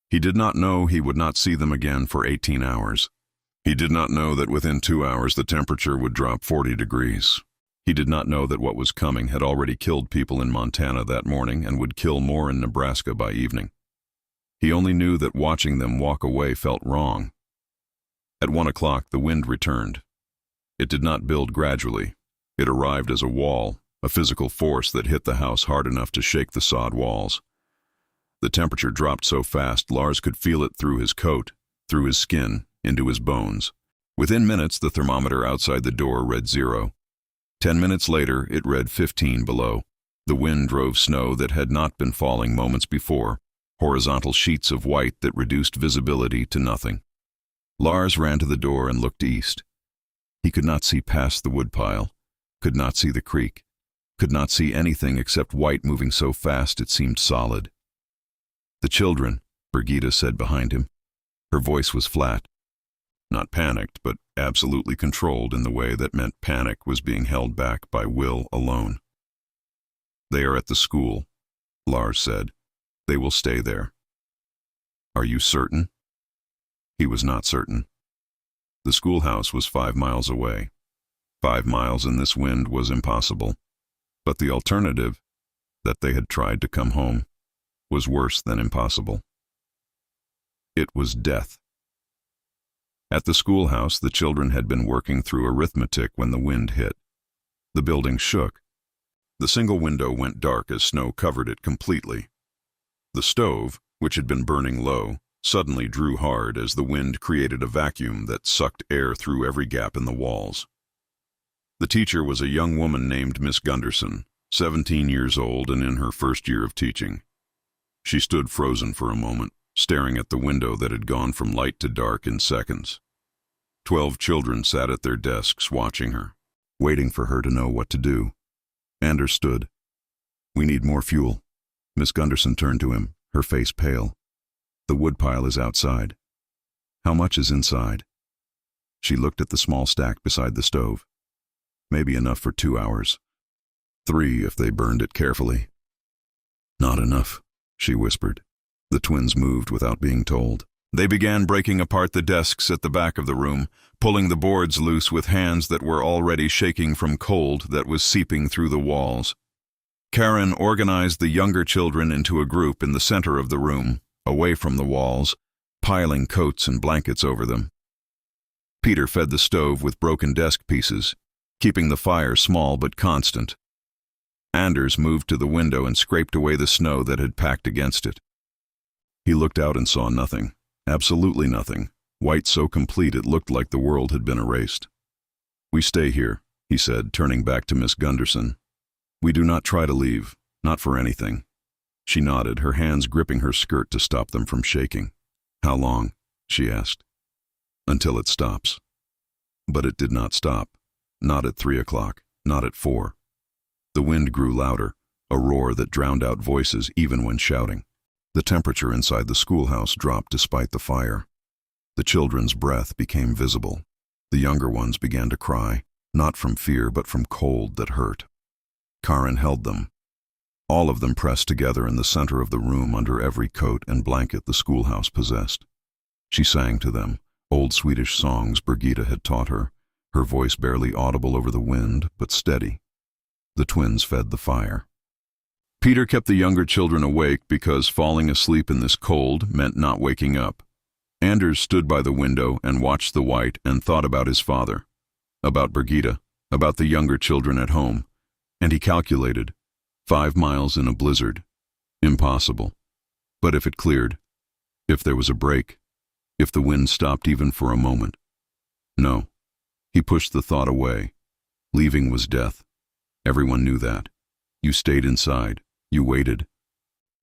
He did not know he would not see them again for 18 hours. He did not know that within 2 hours the temperature would drop 40 degrees. He did not know that what was coming had already killed people in Montana that morning and would kill more in Nebraska by evening. He only knew that watching them walk away felt wrong. At 1 o'clock the wind returned. It did not build gradually. It arrived as a wall, a physical force that hit the house hard enough to shake the sod walls. The temperature dropped so fast Lars could feel it through his coat, through his skin, into his bones. Within minutes the thermometer outside the door read 0. 10 minutes later it read 15 below. The wind drove snow that had not been falling moments before, horizontal sheets of white that reduced visibility to nothing. Lars ran to the door and looked east. He could not see past the woodpile, could not see the creek, could not see anything except white moving so fast it seemed solid. "The children," Birgitta said behind him. Her voice was flat. Not panicked, but absolutely controlled in the way that meant panic was being held back by will alone. "They are at the school," Lars said. "They will stay there." "Are you certain?" He was not certain. The schoolhouse was 5 miles away. 5 miles in this wind was impossible. But the alternative, that they had tried to come home, was worse than impossible. It was death. At the schoolhouse, the children had been working through arithmetic when the wind hit. The building shook. The single window went dark as snow covered it completely. The stove, which had been burning low, suddenly drew hard as the wind created a vacuum that sucked air through every gap in the walls. The teacher was a young woman named Miss Gunderson, 17 years old and in her first year of teaching. She stood frozen for a moment, staring at the window that had gone from light to dark in seconds. 12 children sat at their desks watching her, waiting for her to know what to do. Anders stood. "We need more fuel." Miss Gunderson turned to him, her face pale. "The woodpile is outside." "How much is inside?" She looked at the small stack beside the stove. "Maybe enough for 2 hours. 3 if they burned it carefully." "Not enough," she whispered. The twins moved without being told. They began breaking apart the desks at the back of the room, pulling the boards loose with hands that were already shaking from cold that was seeping through the walls. Karen organized the younger children into a group in the center of the room, away from the walls, piling coats and blankets over them. Peter fed the stove with broken desk pieces, keeping the fire small but constant. Anders moved to the window and scraped away the snow that had packed against it. He looked out and saw nothing, absolutely nothing, white so complete it looked like the world had been erased. "We stay here," he said, turning back to Miss Gunderson. "We do not try to leave, not for anything." She nodded, her hands gripping her skirt to stop them from shaking. "How long?" she asked. "Until it stops." But it did not stop. Not at 3 o'clock, not at 4. The wind grew louder, a roar that drowned out voices even when shouting. The temperature inside the schoolhouse dropped despite the fire. The children's breath became visible. The younger ones began to cry, not from fear but from cold that hurt. Karen held them. All of them pressed together in the center of the room under every coat and blanket the schoolhouse possessed. She sang to them, old Swedish songs Birgitta had taught her, her voice barely audible over the wind, but steady. The twins fed the fire. Peter kept the younger children awake because falling asleep in this cold meant not waking up. Anders stood by the window and watched the white and thought about his father, about Birgitta, about the younger children at home, and he calculated, 5 miles in a blizzard. Impossible. But if it cleared, if there was a break, if the wind stopped even for a moment. No. He pushed the thought away. Leaving was death. Everyone knew that. You stayed inside. You waited.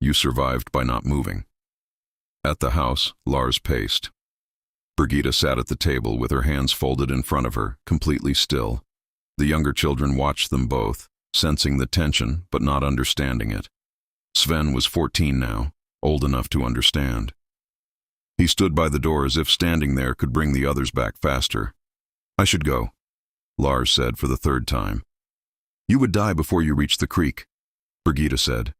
You survived by not moving. At the house, Lars paced. Birgitta sat at the table with her hands folded in front of her, completely still. The younger children watched them both, sensing the tension but not understanding it. Sven was 14 now, old enough to understand. He stood by the door as if standing there could bring the others back faster. "I should go," Lars said for the 3rd time. "You would die before you reached the creek," Birgitta said.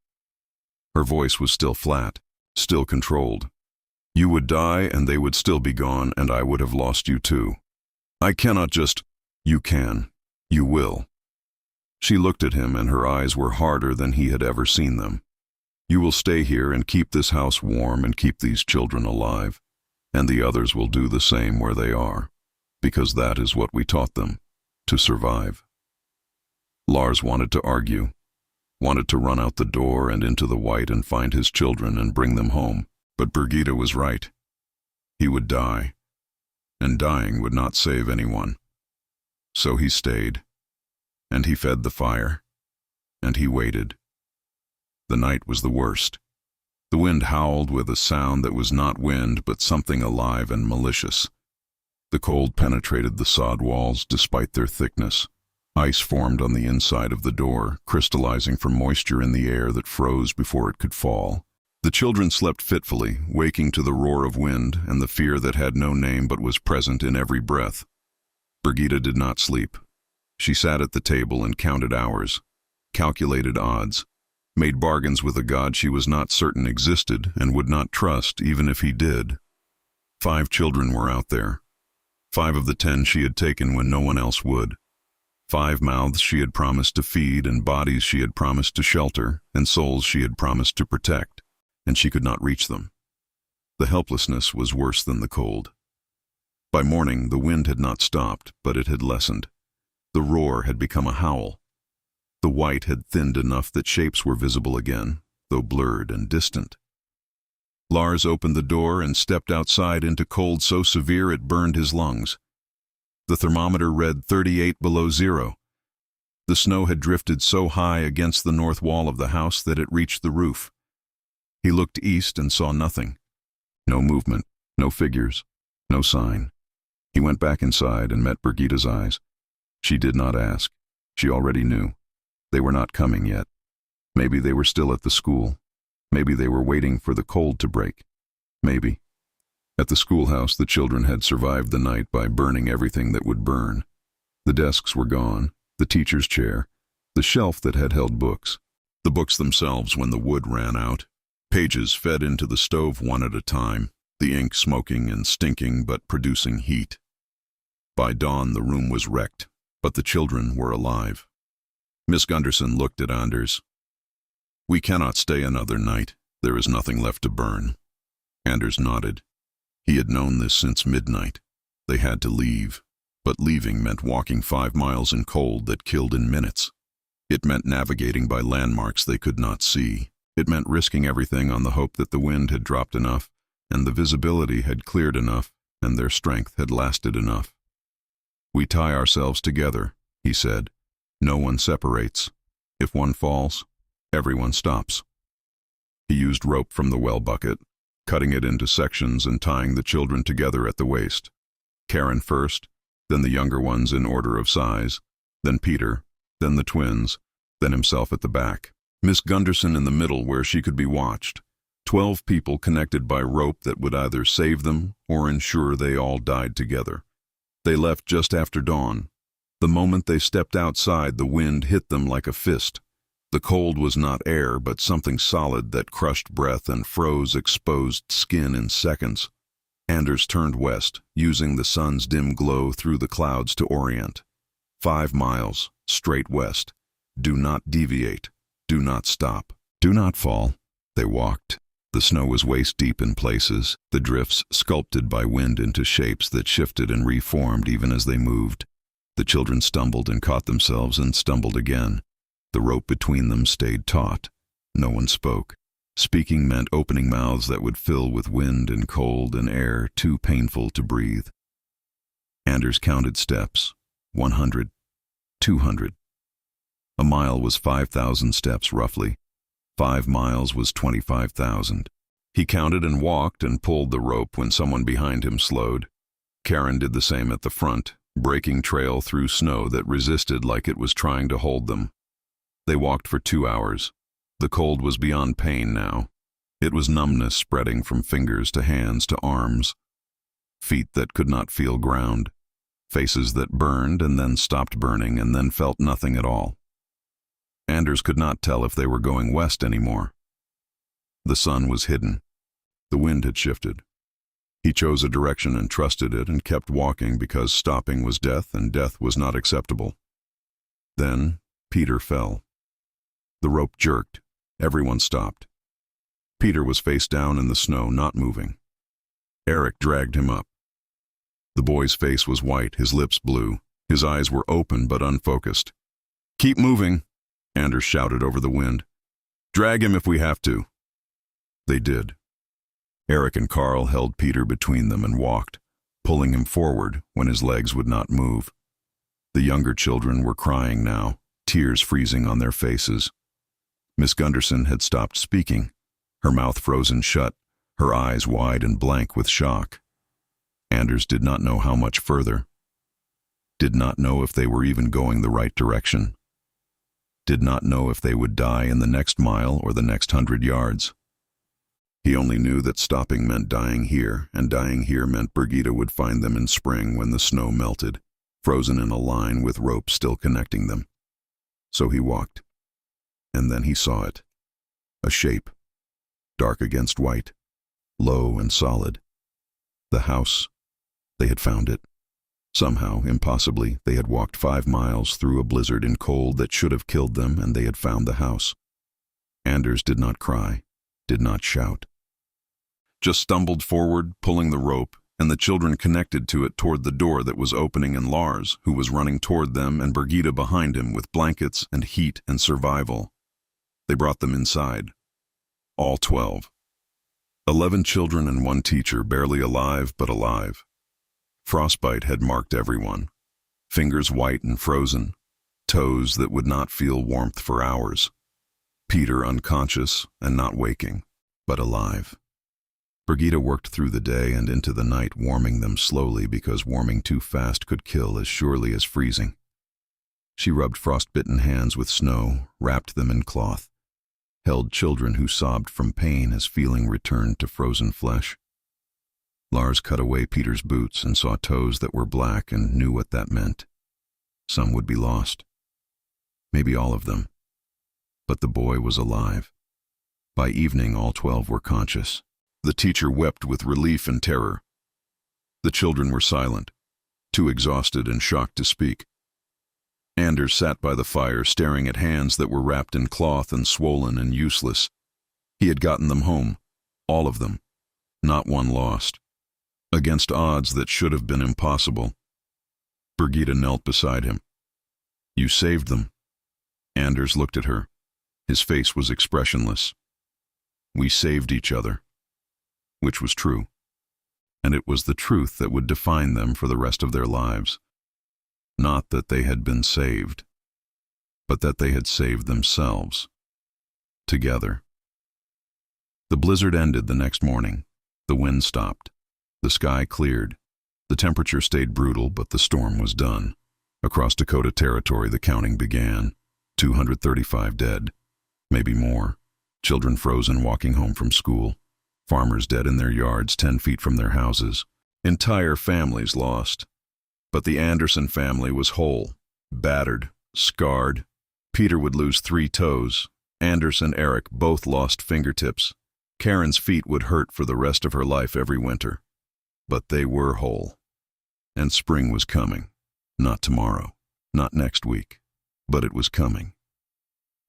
Her voice was still flat, still controlled. "You would die and they would still be gone and I would have lost you too. I cannot just—" "You can. You will." She looked at him and her eyes were harder than he had ever seen them. "You will stay here and keep this house warm and keep these children alive, and the others will do the same where they are, because that is what we taught them, to survive." Lars wanted to argue, wanted to run out the door and into the white and find his children and bring them home, but Birgitta was right. He would die, and dying would not save anyone. So he stayed, and he fed the fire, and he waited. The night was the worst. The wind howled with a sound that was not wind but something alive and malicious. The cold penetrated the sod walls despite their thickness. Ice formed on the inside of the door, crystallizing from moisture in the air that froze before it could fall. The children slept fitfully, waking to the roar of wind and the fear that had no name but was present in every breath. Birgitta did not sleep. She sat at the table and counted hours, calculated odds, made bargains with a god she was not certain existed and would not trust even if he did. 5 children were out there. 5 of the 10 she had taken when no one else would. 5 mouths she had promised to feed and bodies she had promised to shelter and souls she had promised to protect, and she could not reach them. The helplessness was worse than the cold. By morning, the wind had not stopped, but it had lessened. The roar had become a howl. The white had thinned enough that shapes were visible again, though blurred and distant. Lars opened the door and stepped outside into cold so severe it burned his lungs. The thermometer read 38 below zero. The snow had drifted so high against the north wall of the house that it reached the roof. He looked east and saw nothing. No movement, no figures, no sign. He went back inside and met Birgitta's eyes. She did not ask. She already knew. They were not coming yet. Maybe they were still at the school. Maybe they were waiting for the cold to break. Maybe. At the schoolhouse, the children had survived the night by burning everything that would burn. The desks were gone, the teacher's chair, the shelf that had held books, the books themselves when the wood ran out. Pages fed into the stove one at a time. the ink smoking and stinking but producing heat. By dawn, the room was wrecked, but the children were alive. Miss Gunderson looked at Anders. "We cannot stay another night. There is nothing left to burn." Anders nodded. He had known this since midnight. They had to leave, but leaving meant walking 5 miles in cold that killed in minutes. It meant navigating by landmarks they could not see. It meant risking everything on the hope that the wind had dropped enough, and the visibility had cleared enough, and their strength had lasted enough. "We tie ourselves together," he said. "No one separates. If one falls, everyone stops." He used rope from the well bucket, cutting it into sections and tying the children together at the waist. Karen first, then the younger ones in order of size, then Peter, then the twins, then himself at the back. Miss Gunderson in the middle where she could be watched. 12 people connected by rope that would either save them or ensure they all died together. They left just after dawn. The moment they stepped outside, the wind hit them like a fist. The cold was not air, but something solid that crushed breath and froze exposed skin in seconds. Anders turned west, using the sun's dim glow through the clouds to orient. 5 miles, straight west. Do not deviate. Do not stop. Do not fall. They walked. The snow was waist-deep in places, the drifts sculpted by wind into shapes that shifted and reformed even as they moved. The children stumbled and caught themselves and stumbled again. The rope between them stayed taut. No one spoke. Speaking meant opening mouths that would fill with wind and cold and air too painful to breathe. Anders counted steps. 100. 200. A mile was 5,000 steps roughly. 5 miles was 25,000. He counted and walked and pulled the rope when someone behind him slowed. Karen did the same at the front, breaking trail through snow that resisted like it was trying to hold them. They walked for 2 hours. The cold was beyond pain now. It was numbness spreading from fingers to hands to arms. Feet that could not feel ground. Faces that burned and then stopped burning and then felt nothing at all. Anders could not tell if they were going west anymore. The sun was hidden. The wind had shifted. He chose a direction and trusted it and kept walking because stopping was death and death was not acceptable. Then Peter fell. The rope jerked. Everyone stopped. Peter was face down in the snow, not moving. Eric dragged him up. The boy's face was white, his lips blue. His eyes were open but unfocused. "Keep moving," Anders shouted over the wind. "Drag him if we have to." They did. Eric and Carl held Peter between them and walked, pulling him forward when his legs would not move. The younger children were crying now, tears freezing on their faces. Miss Gunderson had stopped speaking, her mouth frozen shut, her eyes wide and blank with shock. Anders did not know how much further. Did not know if they were even going the right direction. Did not know if they would die in the next mile or the next 100 yards. He only knew that stopping meant dying here, and dying here meant Birgitta would find them in spring when the snow melted, frozen in a line with rope still connecting them. So he walked. And then he saw it. A shape, dark against white, low and solid. The house. They had found it. Somehow, impossibly, they had walked 5 miles through a blizzard in cold that should have killed them, and they had found the house. Anders did not cry, did not shout. Just stumbled forward, pulling the rope, and the children connected to it toward the door that was opening, and Lars, who was running toward them, and Birgitta behind him with blankets and heat and survival. They brought them inside. All 12. 11 children and 1 teacher, barely alive but alive. Frostbite had marked everyone. Fingers white and frozen, toes that would not feel warmth for hours. Peter unconscious and not waking, but alive. Birgitta worked through the day and into the night, warming them slowly because warming too fast could kill as surely as freezing. She rubbed frostbitten hands with snow, wrapped them in cloth, held children who sobbed from pain as feeling returned to frozen flesh. Lars cut away Peter's boots and saw toes that were black and knew what that meant. Some would be lost. Maybe all of them. But the boy was alive. By evening, all 12 were conscious. The teacher wept with relief and terror. The children were silent, too exhausted and shocked to speak. Anders sat by the fire, staring at hands that were wrapped in cloth and swollen and useless. He had gotten them home, all of them, not one lost, against odds that should have been impossible. Birgitta knelt beside him. "You saved them." Anders looked at her. His face was expressionless. "We saved each other." Which was true. And it was the truth that would define them for the rest of their lives. Not that they had been saved, but that they had saved themselves. Together. The blizzard ended the next morning. The wind stopped. The sky cleared. The temperature stayed brutal, but the storm was done. Across Dakota Territory, the counting began. 235 dead. Maybe more. Children frozen walking home from school. Farmers dead in their yards 10 feet from their houses. Entire families lost. But the Andersson family was whole, battered, scarred. Peter would lose 3 toes. Anders and Eric both lost fingertips. Karen's feet would hurt for the rest of her life every winter. But they were whole. And spring was coming. Not tomorrow, not next week, but it was coming.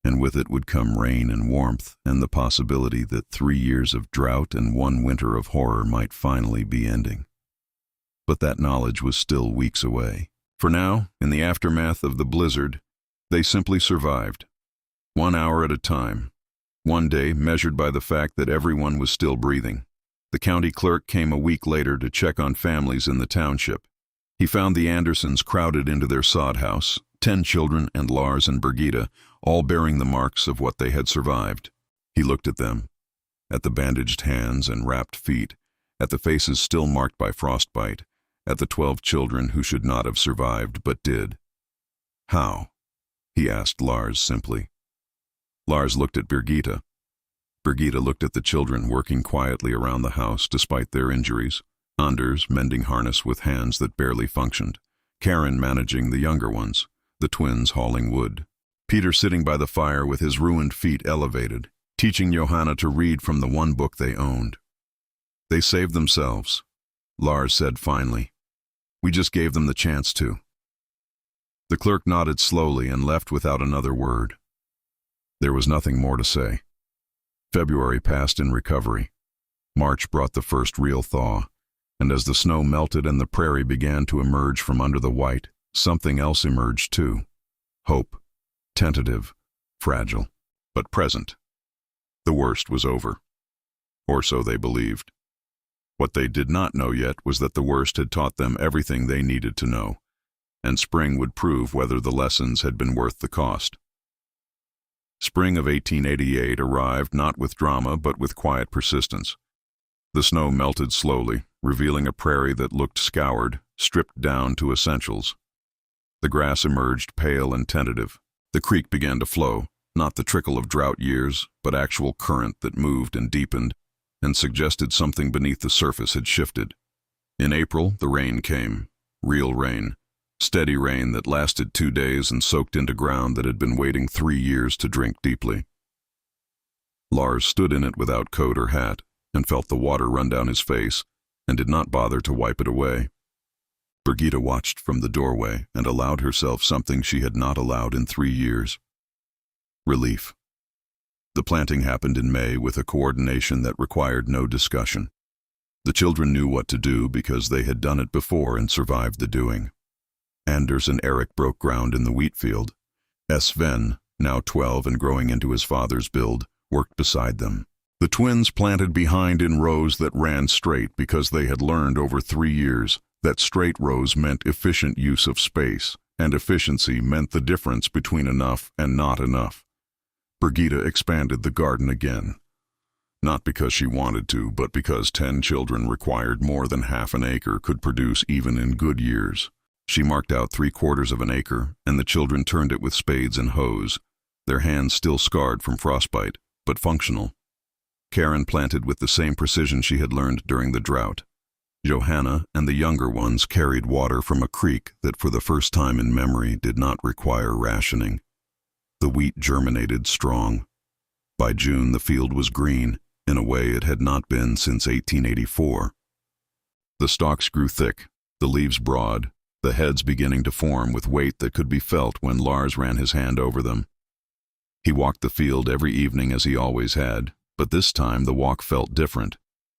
And with it would come rain and warmth and the possibility that 3 years of drought and 1 winter of horror might finally be ending. But that knowledge was still weeks away. For now, in the aftermath of the blizzard, they simply survived. 1 hour at a time. 1 day measured by the fact that everyone was still breathing. The county clerk came a week later to check on families in the township. He found the Anderssons crowded into their sod house, 10 children and Lars and Birgitta, all bearing the marks of what they had survived. He looked at them, at the bandaged hands and wrapped feet, at the faces still marked by frostbite, at the 12 children who should not have survived but did. "How?" he asked Lars simply. Lars looked at Birgitta. Birgitta looked at the children working quietly around the house despite their injuries. Anders mending harness with hands that barely functioned. Karen managing the younger ones, the twins hauling wood. Peter sitting by the fire with his ruined feet elevated, teaching Johanna to read from the 1 book they owned. "They saved themselves," Lars said finally. "We just gave them the chance to." The clerk nodded slowly and left without another word. There was nothing more to say. February passed in recovery. March brought the first real thaw, and as the snow melted and the prairie began to emerge from under the white, something else emerged too. Hope. Tentative, fragile, but present. The worst was over. Or so they believed. What they did not know yet was that the worst had taught them everything they needed to know, and spring would prove whether the lessons had been worth the cost. Spring of 1888 arrived not with drama but with quiet persistence. The snow melted slowly, revealing a prairie that looked scoured, stripped down to essentials. The grass emerged pale and tentative. The creek began to flow, not the trickle of drought years, but actual current that moved and deepened, and suggested something beneath the surface had shifted. In April, the rain came. Real rain. Steady rain that lasted 2 days and soaked into ground that had been waiting 3 years to drink deeply. Lars stood in it without coat or hat, and felt the water run down his face, and did not bother to wipe it away. Birgitta watched from the doorway and allowed herself something she had not allowed in 3 years. Relief. The planting happened in May with a coordination that required no discussion. The children knew what to do because they had done it before and survived the doing. Anders and Eric broke ground in the wheat field. Sven, now 12 and growing into his father's build, worked beside them. The twins planted behind in rows that ran straight because they had learned over 3 years that straight rows meant efficient use of space, and efficiency meant the difference between enough and not enough. Birgitta expanded the garden again. Not because she wanted to, but because 10 children required more than half an acre could produce even in good years. She marked out 3/4 of an acre, and the children turned it with spades and hoes, their hands still scarred from frostbite, but functional. Karen planted with the same precision she had learned during the drought. Johanna and the younger ones carried water from a creek that for the first time in memory did not require rationing. The wheat germinated strong. By June the field was green, in a way it had not been since 1884. The stalks grew thick, the leaves broad, the heads beginning to form with weight that could be felt when Lars ran his hand over them. He walked the field every evening as he always had, but this time the walk felt different.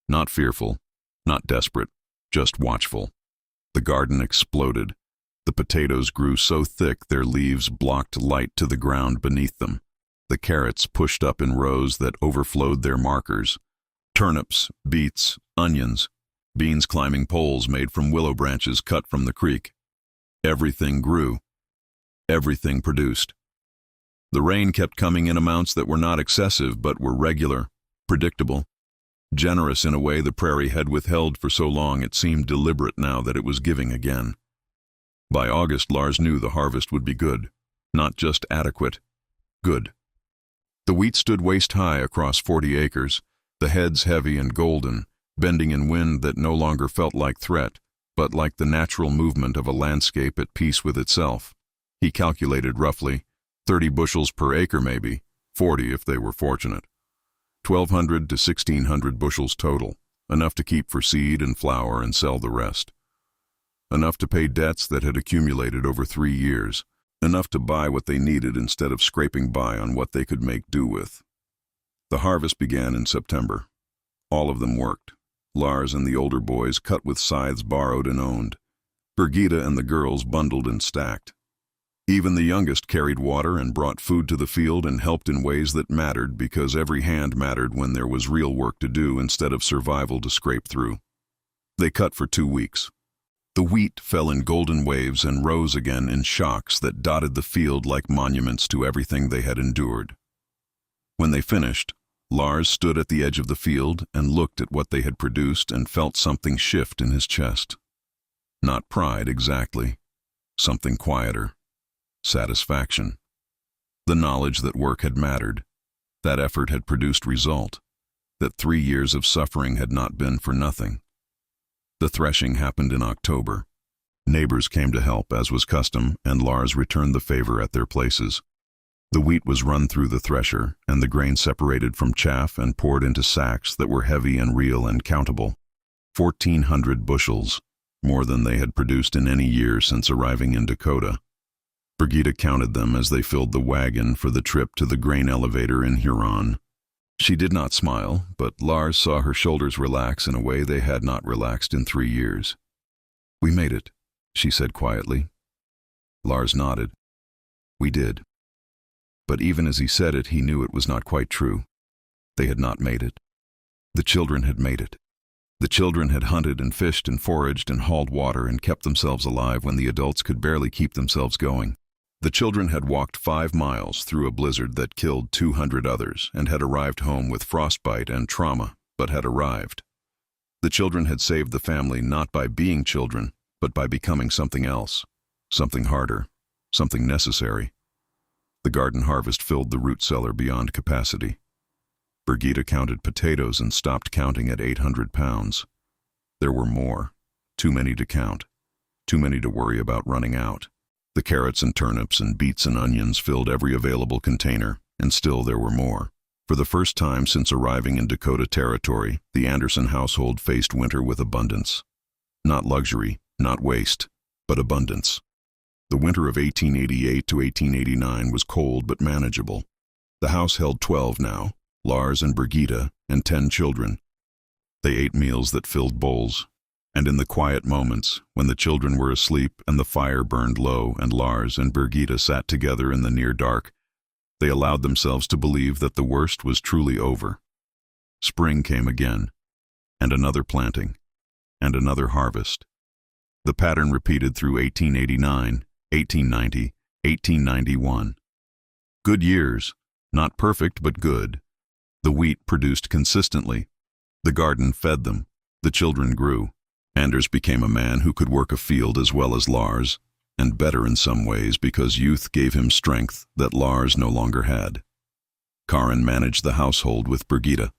Not fearful, not desperate, just watchful. The garden exploded. The potatoes grew so thick their leaves blocked light to the ground beneath them. The carrots pushed up in rows that overflowed their markers. Turnips, beets, onions, beans climbing poles made from willow branches cut from the creek. Everything grew. Everything produced. The rain kept coming in amounts that were not excessive but were regular, predictable, generous in a way the prairie had withheld for so long it seemed deliberate now that it was giving again. By August, Lars knew the harvest would be good, not just adequate, good. The wheat stood waist-high across 40 acres, the heads heavy and golden, bending in wind that no longer felt like threat, but like the natural movement of a landscape at peace with itself. He calculated roughly 30 bushels per acre maybe, 40 if they were fortunate. 1,200 to 1,600 bushels total, enough to keep for seed and flour and sell the rest. Enough to pay debts that had accumulated over 3 years, enough to buy what they needed instead of scraping by on what they could make do with. The harvest began in September. All of them worked. Lars and the older boys cut with scythes borrowed and owned. Birgitta and the girls bundled and stacked. Even the youngest carried water and brought food to the field and helped in ways that mattered because every hand mattered when there was real work to do instead of survival to scrape through. They cut for 2 weeks. The wheat fell in golden waves and rose again in shocks that dotted the field like monuments to everything they had endured. When they finished, Lars stood at the edge of the field and looked at what they had produced and felt something shift in his chest. Not pride exactly, something quieter. Satisfaction. The knowledge that work had mattered, that effort had produced result, that 3 years of suffering had not been for nothing. The threshing happened in October. Neighbors came to help, as was custom, and Lars returned the favor at their places. The wheat was run through the thresher, and the grain separated from chaff and poured into sacks that were heavy and real and countable. 1,400 bushels, more than they had produced in any year since arriving in Dakota. Birgitta counted them as they filled the wagon for the trip to the grain elevator in Huron. She did not smile, but Lars saw her shoulders relax in a way they had not relaxed in 3 years. "We made it," she said quietly. Lars nodded. "We did." But even as he said it, he knew it was not quite true. They had not made it. The children had made it. The children had hunted and fished and foraged and hauled water and kept themselves alive when the adults could barely keep themselves going. The children had walked 5 miles through a blizzard that killed 200 others and had arrived home with frostbite and trauma, but had arrived. The children had saved the family not by being children, but by becoming something else, something harder, something necessary. The garden harvest filled the root cellar beyond capacity. Birgitta counted potatoes and stopped counting at 800 pounds. There were more, too many to count, too many to worry about running out. The carrots and turnips and beets and onions filled every available container, and still there were more. For the first time since arriving in Dakota Territory, the Andersson household faced winter with abundance. Not luxury, not waste, but abundance. The winter of 1888 to 1889 was cold but manageable. The house held 12 now, Lars and Birgitta, and 10 children. They ate meals that filled bowls. And in the quiet moments, when the children were asleep and the fire burned low and Lars and Birgitta sat together in the near dark, they allowed themselves to believe that the worst was truly over. Spring came again, and another planting, and another harvest. The pattern repeated through 1889, 1890, 1891. Good years, not perfect but good. The wheat produced consistently. The garden fed them. The children grew. Anders became a man who could work a field as well as Lars, and better in some ways because youth gave him strength that Lars no longer had. Karin managed the household with Birgitta,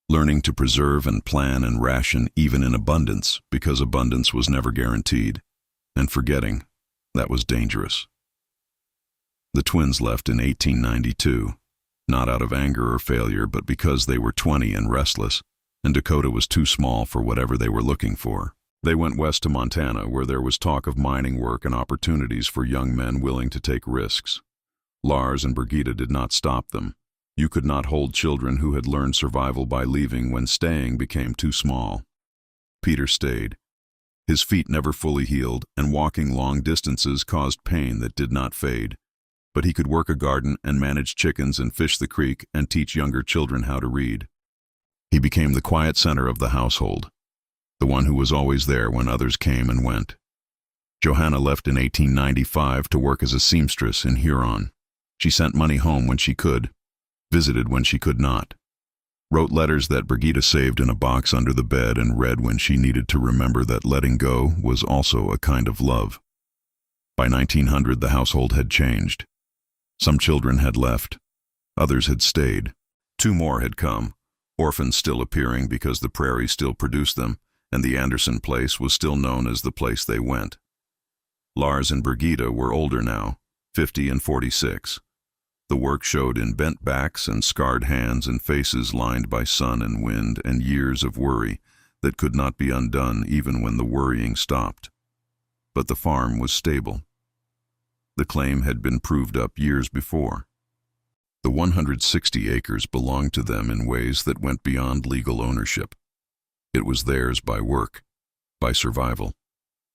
learning to preserve and plan and ration even in abundance because abundance was never guaranteed, and forgetting that was dangerous. The twins left in 1892. not out of anger or failure, but because they were 20 and restless, and Dakota was too small for whatever they were looking for. They went west to Montana, where there was talk of mining work and opportunities for young men willing to take risks. Lars and Birgitta did not stop them. You could not hold children who had learned survival by leaving when staying became too small. Peter stayed. His feet never fully healed, and walking long distances caused pain that did not fade. But he could work a garden and manage chickens and fish the creek and teach younger children how to read. He became the quiet center of the household, the one who was always there when others came and went. Johanna left in 1895 to work as a seamstress in Huron. She sent money home when she could, visited when she could not, wrote letters that Birgitta saved in a box under the bed and read when she needed to remember that letting go was also a kind of love. By 1900, the household had changed. Some children had left. Others had stayed. 2 more had come, orphans still appearing because the prairie still produced them, and the Anderson place was still known as the place they went. Lars and Birgitta were older now, 50 and 46. The work showed in bent backs and scarred hands and faces lined by sun and wind and years of worry that could not be undone even when the worrying stopped. But the farm was stable. The claim had been proved up years before. The 160 acres belonged to them in ways that went beyond legal ownership. It was theirs by work, by survival,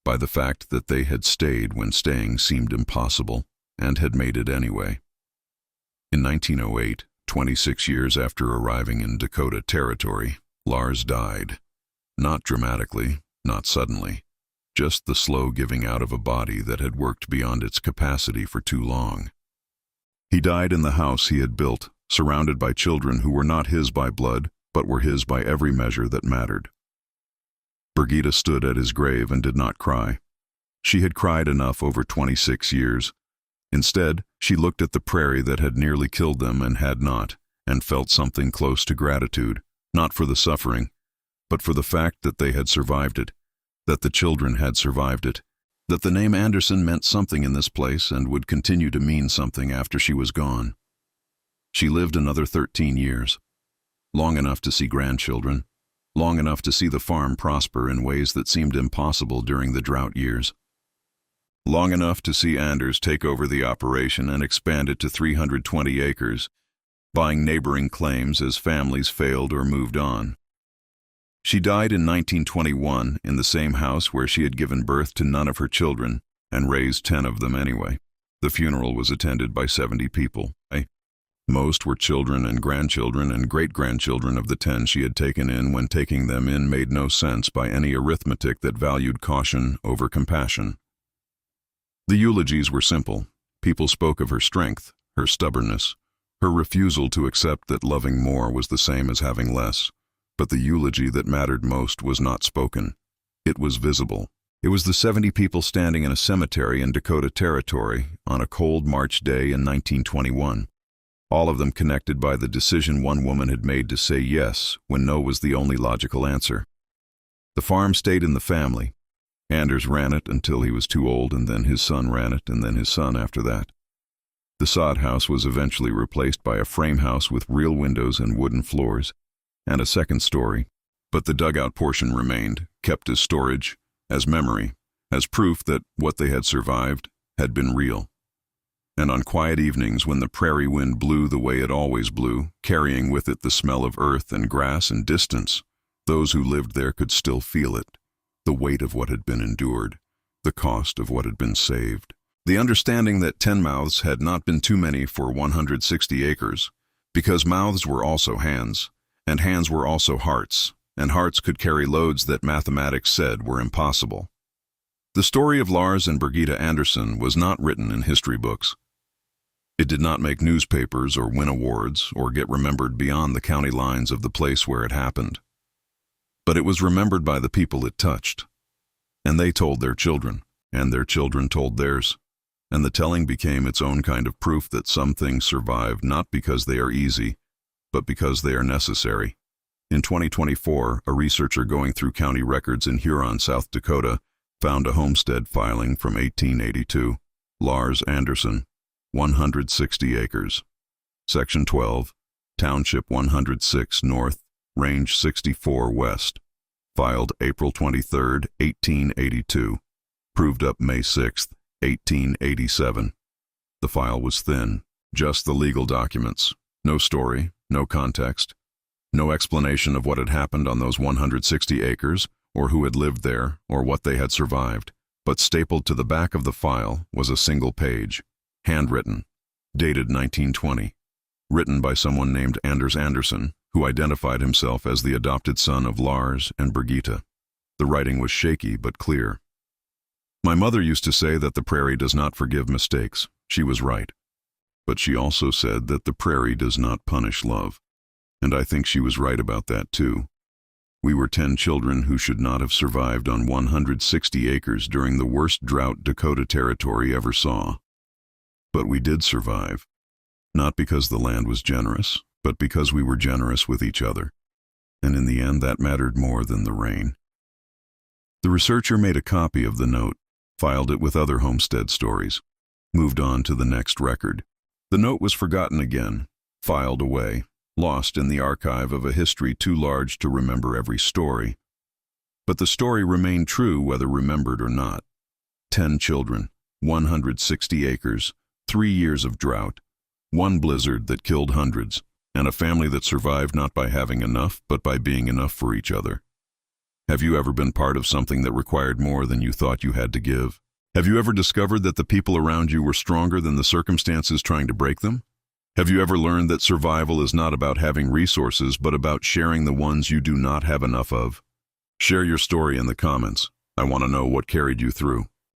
by the fact that they had stayed when staying seemed impossible and had made it anyway. In 1908, 26 years after arriving in Dakota Territory, Lars died. Not dramatically, not suddenly, just the slow giving out of a body that had worked beyond its capacity for too long. He died in the house he had built, surrounded by children who were not his by blood, but were his by every measure that mattered. Birgitta stood at his grave and did not cry. She had cried enough over 26 years. Instead, she looked at the prairie that had nearly killed them and had not, and felt something close to gratitude, not for the suffering, but for the fact that they had survived it, that the children had survived it, that the name Andersson meant something in this place and would continue to mean something after she was gone. She lived another 13 years, long enough to see grandchildren, long enough to see the farm prosper in ways that seemed impossible during the drought years, long enough to see Anders take over the operation and expand it to 320 acres, buying neighboring claims as families failed or moved on. She died in 1921 in the same house where she had given birth to none of her children and raised 10 of them anyway. The funeral was attended by 70 people. Most were children and grandchildren and great-grandchildren of the 10 she had taken in when taking them in made no sense by any arithmetic that valued caution over compassion. The eulogies were simple. People spoke of her strength, her stubbornness, her refusal to accept that loving more was the same as having less. But the eulogy that mattered most was not spoken. It was visible. It was the 70 people standing in a cemetery in Dakota Territory on a cold March day in 1921. All of them connected by the decision one woman had made to say yes when no was the only logical answer. The farm stayed in the family. Anders ran it until he was too old, and then his son ran it, and then his son after that. The sod house was eventually replaced by a frame house with real windows and wooden floors, and a second story, but the dugout portion remained, kept as storage, as memory, as proof that what they had survived had been real. And on quiet evenings when the prairie wind blew the way it always blew, carrying with it the smell of earth and grass and distance, those who lived there could still feel it, the weight of what had been endured, the cost of what had been saved. The understanding that 10 mouths had not been too many for 160 acres, because mouths were also hands, and hands were also hearts, and hearts could carry loads that mathematics said were impossible. The story of Lars and Birgitta Andersson was not written in history books. It did not make newspapers or win awards or get remembered beyond the county lines of the place where it happened. But it was remembered by the people it touched. And they told their children, and their children told theirs. And the telling became its own kind of proof that some things survive not because they are easy, but because they are necessary. In 2024, a researcher going through county records in Huron, South Dakota, found a homestead filing from 1882. Lars Andersson, 160 acres. Section 12, Township 106 North, Range 64 West. Filed April 23, 1882. Proved up May 6, 1887. The file was thin, just the legal documents. No story, no context, no explanation of what had happened on those 160 acres, or who had lived there, or what they had survived. But stapled to the back of the file was a single page, handwritten, dated 1920, written by someone named Anders Andersson, who identified himself as the adopted son of Lars and Birgitta. The writing was shaky but clear. My mother used to say that the prairie does not forgive mistakes. She was right. But she also said that the prairie does not punish love. And I think she was right about that too. We were 10 children who should not have survived on 160 acres during the worst drought Dakota Territory ever saw. But we did survive. Not because the land was generous, but because we were generous with each other. And in the end, that mattered more than the rain. The researcher made a copy of the note, filed it with other homestead stories, moved on to the next record. The note was forgotten again, filed away, lost in the archive of a history too large to remember every story. But the story remained true whether remembered or not. 10 children, 160 acres, 3 years of drought, one blizzard that killed hundreds, and a family that survived not by having enough, but by being enough for each other. Have you ever been part of something that required more than you thought you had to give? Have you ever discovered that the people around you were stronger than the circumstances trying to break them? Have you ever learned that survival is not about having resources, but about sharing the ones you do not have enough of? Share your story in the comments. I want to know what carried you through.